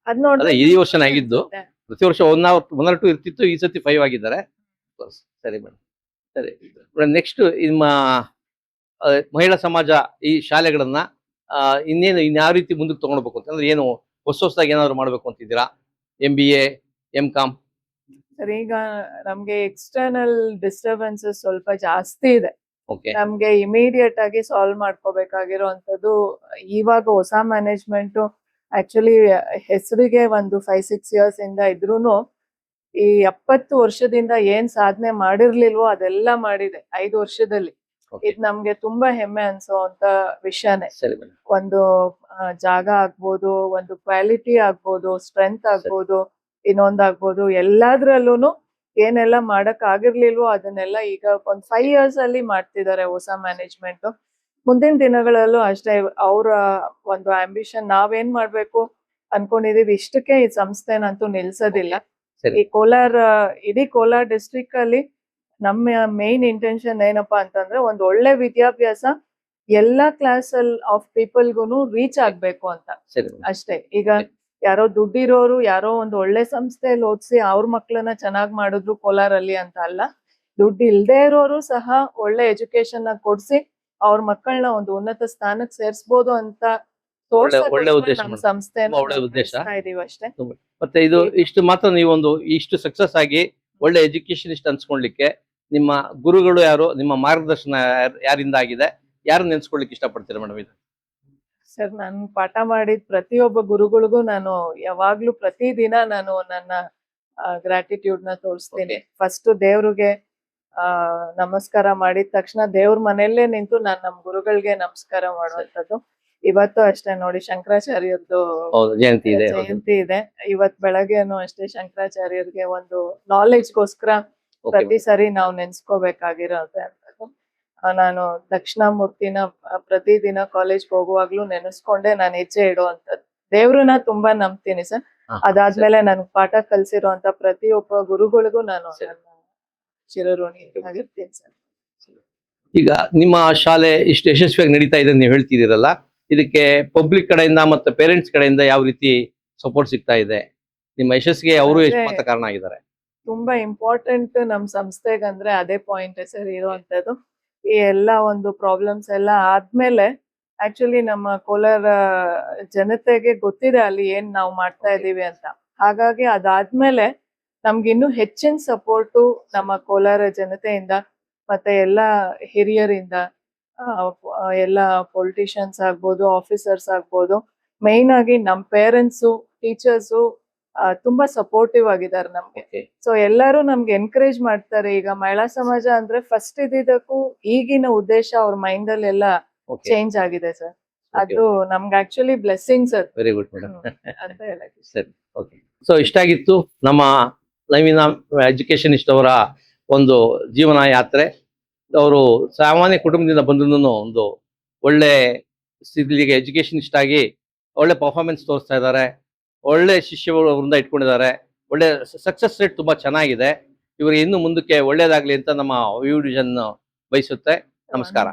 [SPEAKER 2] ಅದ್ ನೋಡಿದ್ರೆ
[SPEAKER 1] ಈ ವರ್ಷ ಆಗಿದ್ದು, ಪ್ರತಿ ವರ್ಷ 1 or 2 ಇರ್ತಿತ್ತು, ಈ ಸತಿ 5 ಆಗಿದ್ದಾರೆ. ಸರಿ ಮೇಡಮ್, ಸರಿ ಮೇಡಮ್. ನೆಕ್ಸ್ಟ್ ನಿಮ್ಮ ಮಹಿಳಾ ಸಮಾಜ ಈ ಶಾಲೆಗಳನ್ನ ಇನ್ಯಾವ ರೀತಿ ಮುಂದಕ್ಕೆ ತಗೊಂಡ್ಬೇಕು ಅಂತಂದ್ರೆ, ಏನು ಹೊಸದಾಗಿ ಏನಾದ್ರು ಮಾಡ್ಬೇಕು ಅಂತಿದ್ದೀರಾ? MBA MCom?
[SPEAKER 2] ಸರ್, ಈಗ ನಮ್ಗೆ ಎಕ್ಸ್ಟರ್ನಲ್ ಡಿಸ್ಟರ್ಬೆನ್ಸಸ್ ಸ್ವಲ್ಪ ಜಾಸ್ತಿ ಇದೆ. ನಮ್ಗೆ ಇಮಿಡಿಯೇಟ್ ಆಗಿ ಸಾಲ್ವ್ ಮಾಡ್ಕೋಬೇಕಾಗಿರೋಂಥದ್ದು. ಇವಾಗ ಹೊಸ ಮ್ಯಾನೇಜ್ಮೆಂಟ್ ಆಕ್ಚುಲಿ ಹೆಸರಿಗೆ ಒಂದು 5-6 years ಇಂದ ಇದ್ರೂನು ಈ 70 ವರ್ಷದಿಂದ ಏನ್ ಸಾಧನೆ ಮಾಡಿರ್ಲಿಲ್ವೋ ಅದೆಲ್ಲ ಮಾಡಿದೆ 5 ವರ್ಷದಲ್ಲಿ. ಇದು ನಮ್ಗೆ ತುಂಬಾ ಹೆಮ್ಮೆ ಅನ್ಸೋಂತ ವಿಷಯನೇ. ಒಂದು ಜಾಗ ಆಗ್ಬೋದು, ಒಂದು ಕ್ವಾಲಿಟಿ ಆಗ್ಬೋದು, ಸ್ಟ್ರೆಂತ್ ಆಗ್ಬೋದು, ಇನ್ನೊಂದಾಗ್ಬೋದು, ಎಲ್ಲಾದ್ರಲ್ಲೂ ಏನೆಲ್ಲ ಮಾಡಕ್ ಆಗಿರ್ಲಿಲ್ವೋ ಅದನ್ನೆಲ್ಲ ಈಗ ಒಂದ್ 5 years ಅಲ್ಲಿ ಮಾಡ್ತಿದ್ದಾರೆ ಹೊಸ ಮ್ಯಾನೇಜ್ಮೆಂಟ್. ಮುಂದಿನ ದಿನಗಳಲ್ಲೂ ಅಷ್ಟೇ ಅವರ ಒಂದು ಆಂಬಿಷನ್. ನಾವೇನ್ ಮಾಡ್ಬೇಕು ಅನ್ಕೊಂಡಿದೀವಿ, ಇಷ್ಟಕ್ಕೆ ಈ ಸಂಸ್ಥೆನಂತೂ ನಿಲ್ಸೋದಿಲ್ಲ. ಈ ಇಡೀ ಕೋಲಾರ ಡಿಸ್ಟ್ರಿಕ್ಟ್ ಅಲ್ಲಿ ನಮ್ಮ ಮೇನ್ ಇಂಟೆನ್ಷನ್ ಏನಪ್ಪಾ ಅಂತಂದ್ರೆ, ಒಂದು ಒಳ್ಳೆ ವಿದ್ಯಾಭ್ಯಾಸ ಎಲ್ಲಾ ಕ್ಲಾಸ್ ಆಫ್ ಪೀಪಲ್ಗೂನು ರೀಚ್ ಆಗ್ಬೇಕು ಅಂತ ಅಷ್ಟೇ. ಈಗ ಯಾರೋ ದುಡ್ಡಿರೋರು ಯಾರೋ ಒಂದು ಒಳ್ಳೆ ಸಂಸ್ಥೆಯಲ್ಲಿ ಓದಿಸಿ ಅವ್ರ ಮಕ್ಳನ್ನ ಚೆನ್ನಾಗ್ ಮಾಡಿದ್ರು ಕೋಲಾರಲ್ಲಿ ಅಂತ ಅಲ್ಲ. ದುಡ್ಡು ಇಲ್ದೇ ಇರೋರು ಸಹ ಒಳ್ಳೆ ಎಜುಕೇಶನ್ ಕೊಡ್ಸಿ ಅವ್ರ ಮಕ್ಕಳನ್ನ ಒಂದು ಉನ್ನತ ಸ್ಥಾನಕ್ಕೆ ಸೇರ್ಸ್ಬೋದು ಅಂತ
[SPEAKER 1] ಒಳ್ಳೆ ಉದ್ದೇಶ
[SPEAKER 2] ನಮ್ಮ
[SPEAKER 1] ಮೇಡಮ್.
[SPEAKER 2] ಸಂಸ್ಥೆ
[SPEAKER 1] ತುಂಬಾ ಒಳ್ಳೆ ಉದ್ದೇಶ.
[SPEAKER 2] ಇದೀವಿ ಅಷ್ಟೇ.
[SPEAKER 1] ಮತ್ತೆ ಇದು ಇಷ್ಟು ಮಾತ್ರ ನೀವೊಂದು ಇಷ್ಟು ಸಕ್ಸಸ್ ಆಗಿ ಒಳ್ಳೆ ಎಜುಕೇಶನಿಸ್ಟ್ ಅನ್ಸ್ಕೊಳ್ಲಿಕ್ಕೆ ನಿಮ್ಮ ಗುರುಗಳು ಯಾರು, ನಿಮ್ಮ ಮಾರ್ಗದರ್ಶನ ಯಾರಿಂದ ಆಗಿದೆ, ಯಾರು ನೆನ್ಸ್ಕೊಳ್ಲಿಕ್ಕೆ ಇಷ್ಟಪಡ್ತೀರಾ ಮೇಡಮ್? ಇದು
[SPEAKER 2] ಸರ್, ನಾನು ಪಾಠ ಮಾಡಿದ ಪ್ರತಿಯೊಬ್ಬ ಗುರುಗಳಿಗೂ ನಾನು ಯಾವಾಗ್ಲೂ ಪ್ರತಿದಿನ ನಾನು ನನ್ನ ಗ್ರಾಟಿಟ್ಯೂಡ್ ನ ತೋರಿಸ್ತೀನಿ. ಫಸ್ಟ್ ದೇವ್ರಿಗೆ ನಮಸ್ಕಾರ ಮಾಡಿದ ತಕ್ಷಣ ದೇವ್ರ ಮನೆಯಲ್ಲೇ ನಿಂತು ನಾನು ನಮ್ ಗುರುಗಳಿಗೆ ನಮಸ್ಕಾರ ಮಾಡುವಂತದ್ದು. ಇವತ್ತು ಅಷ್ಟೇ ನೋಡಿ, ಶಂಕರಾಚಾರ್ಯರದ್ದು
[SPEAKER 1] ಜಯಂತಿ ಇದೆ.
[SPEAKER 2] ಜಯಂತಿ ಇದೆ. ಇವತ್ ಬೆಳಗ್ಗೆನು ಅಷ್ಟೇ ಶಂಕರಾಚಾರ್ಯರಿಗೆ ಒಂದು ನಾಲೆಡ್ಜ್ಗೋಸ್ಕರ ಪ್ರತಿ ಸರಿ ನಾವು ನೆನ್ಸ್ಕೋಬೇಕಾಗಿರೋದು ಅಂತದ್ದು. ನಾನು ದಕ್ಷಿಣಾಮೂರ್ತಿನ ಪ್ರತಿದಿನ ಕಾಲೇಜ್ಗೆ ಹೋಗುವಾಗ್ಲೂ ನೆನೆಸ್ಕೊಂಡೆ ನಾನು ಹೆಜ್ಜೆ ಇಡುವಂತದ್ದು. ದೇವ್ರನ್ನ ತುಂಬಾ ನಂಬ್ತೀನಿ ಸರ್. ಅದಾದ್ಮೇಲೆ ನನ್ಗೆ ಪಾಠ ಕಲ್ಸಿರುವಂತ ಪ್ರತಿಯೊಬ್ಬ ಗುರುಗಳಿಗೂ ನಾನು ಚಿರಋಣಿ ಆಗಿರ್ತೀನಿ ಸರ್.
[SPEAKER 1] ಈಗ ನಿಮ್ಮ ಶಾಲೆ ಇಷ್ಟು ಯಶಸ್ವಿಯಾಗಿ ನಡೀತಾ ಇದೆ ನೀವು ಹೇಳ್ತಿದ್ದೀರಲ್ಲ, ಇದಕ್ಕೆ ಪಬ್ಲಿಕ್ ಕಡೆಯಿಂದ ಮತ್ತೆ ಪೇರೆಂಟ್ಸ್ ಕಡೆಯಿಂದ ಯಾವ ರೀತಿ ಸಪೋರ್ಟ್ ಸಿಗ್ತಾ ಇದೆ? ನಿಮ್ಮ ಯಶಸ್ಸಿಗೆ ಅವರು ಎಷ್ಟು ಮಾತ್ರ ಕಾರಣ ಆಗಿದ್ದಾರೆ?
[SPEAKER 2] ತುಂಬಾ ಇಂಪಾರ್ಟೆಂಟ್ ನಮ್ ಸಂಸ್ಥೆಗಂದ್ರೆ ಅದೇ ಪಾಯಿಂಟ್ ಸರ್ ಇರುವಂತದ್ದು. ಈ ಎಲ್ಲ ಒಂದು ಪ್ರಾಬ್ಲಮ್ಸ್ ಎಲ್ಲ ಆದ್ಮೇಲೆ ಆಕ್ಚುಲಿ ನಮ್ಮ ಕೋಲಾರ ಜನತೆಗೆ ಗೊತ್ತಿದೆ ಅಲ್ಲಿ ಏನ್ ನಾವು ಮಾಡ್ತಾ ಇದೀವಿ ಅಂತ. ಹಾಗಾಗಿ ಅದಾದ್ಮೇಲೆ ನಮ್ಗೆ ಇನ್ನೂ ಹೆಚ್ಚಿನ ಸಪೋರ್ಟು ನಮ್ಮ ಕೋಲಾರ ಜನತೆಯಿಂದ ಮತ್ತೆ ಎಲ್ಲ ಹಿರಿಯರಿಂದ, ಎಲ್ಲ ಪೊಲಿಟಿಷಿಯನ್ಸ್ ಆಗ್ಬೋದು, ಆಫೀಸರ್ಸ್ ಆಗ್ಬೋದು, ಮೈನ್ ಆಗಿ ನಮ್ ಪೇರೆಂಟ್ಸು, ಟೀಚರ್ಸು ತುಂಬಾ ಸಪೋರ್ಟಿವ್ ಆಗಿದ್ದಾರೆ ನಮ್ಗೆ. ಸೊ ಎಲ್ಲರೂ ನಮ್ಗೆ ಎನ್ಕರೇಜ್ ಮಾಡ್ತಾರೆ. ಈಗ ಮಹಿಳಾ ಸಮಾಜ ಅಂದ್ರೆ ಫಸ್ಟ್ ಇದ್ದಿದ್ದಕ್ಕೂ ಈಗಿನ ಉದ್ದೇಶ ಅವ್ರ ಮೈಂಡ್ ಅಲ್ಲಿ ಎಲ್ಲ ಚೇಂಜ್ ಆಗಿದೆ ಸರ್. ಅದು ನಮ್ಗೆ actually blessing sir.
[SPEAKER 1] Very good madam
[SPEAKER 2] ಅಂತ ಹೇಳಕ್ಕೆ.
[SPEAKER 1] ಸರಿ, ಓಕೆ. ಸೊ ಇಷ್ಟಾಗಿತ್ತು ನಮ್ಮ ನವೀನ ಎಜುಕೇಶನಿಸ್ಟ್ ಅವರ ಒಂದು ಜೀವನ ಯಾತ್ರೆ. ಅವರು ಸಾಮಾನ್ಯ ಕುಟುಂಬದಿಂದ ಬಂದ್ರು ಒಂದು ಒಳ್ಳೆ ಸ್ಥಿತಿಗೆ ಎಜುಕೇಶನಿಸ್ಟ್ ಆಗಿ ಒಳ್ಳೆ ಪರ್ಫಾರ್ಮೆನ್ಸ್ ತೋರಿಸ್ತಾ ಇದ್ದಾರೆ. ಒಳ್ಳೆ ಶಿಷ್ಯವೃಂದ ಇಟ್ಕೊಂಡಿದ್ದಾರೆ. ಒಳ್ಳೆ ಸಕ್ಸಸ್ ರೇಟ್ ತುಂಬಾ ಚೆನ್ನಾಗಿದೆ. ಇವರಿಗೆ ಇನ್ನು ಮುಂದಕ್ಕೆ ಒಳ್ಳೇದಾಗ್ಲಿ ಅಂತ ನಮ್ಮ ವಿವ್ ವಿಷನ್ ಬಯಸುತ್ತೆ. ನಮಸ್ಕಾರ.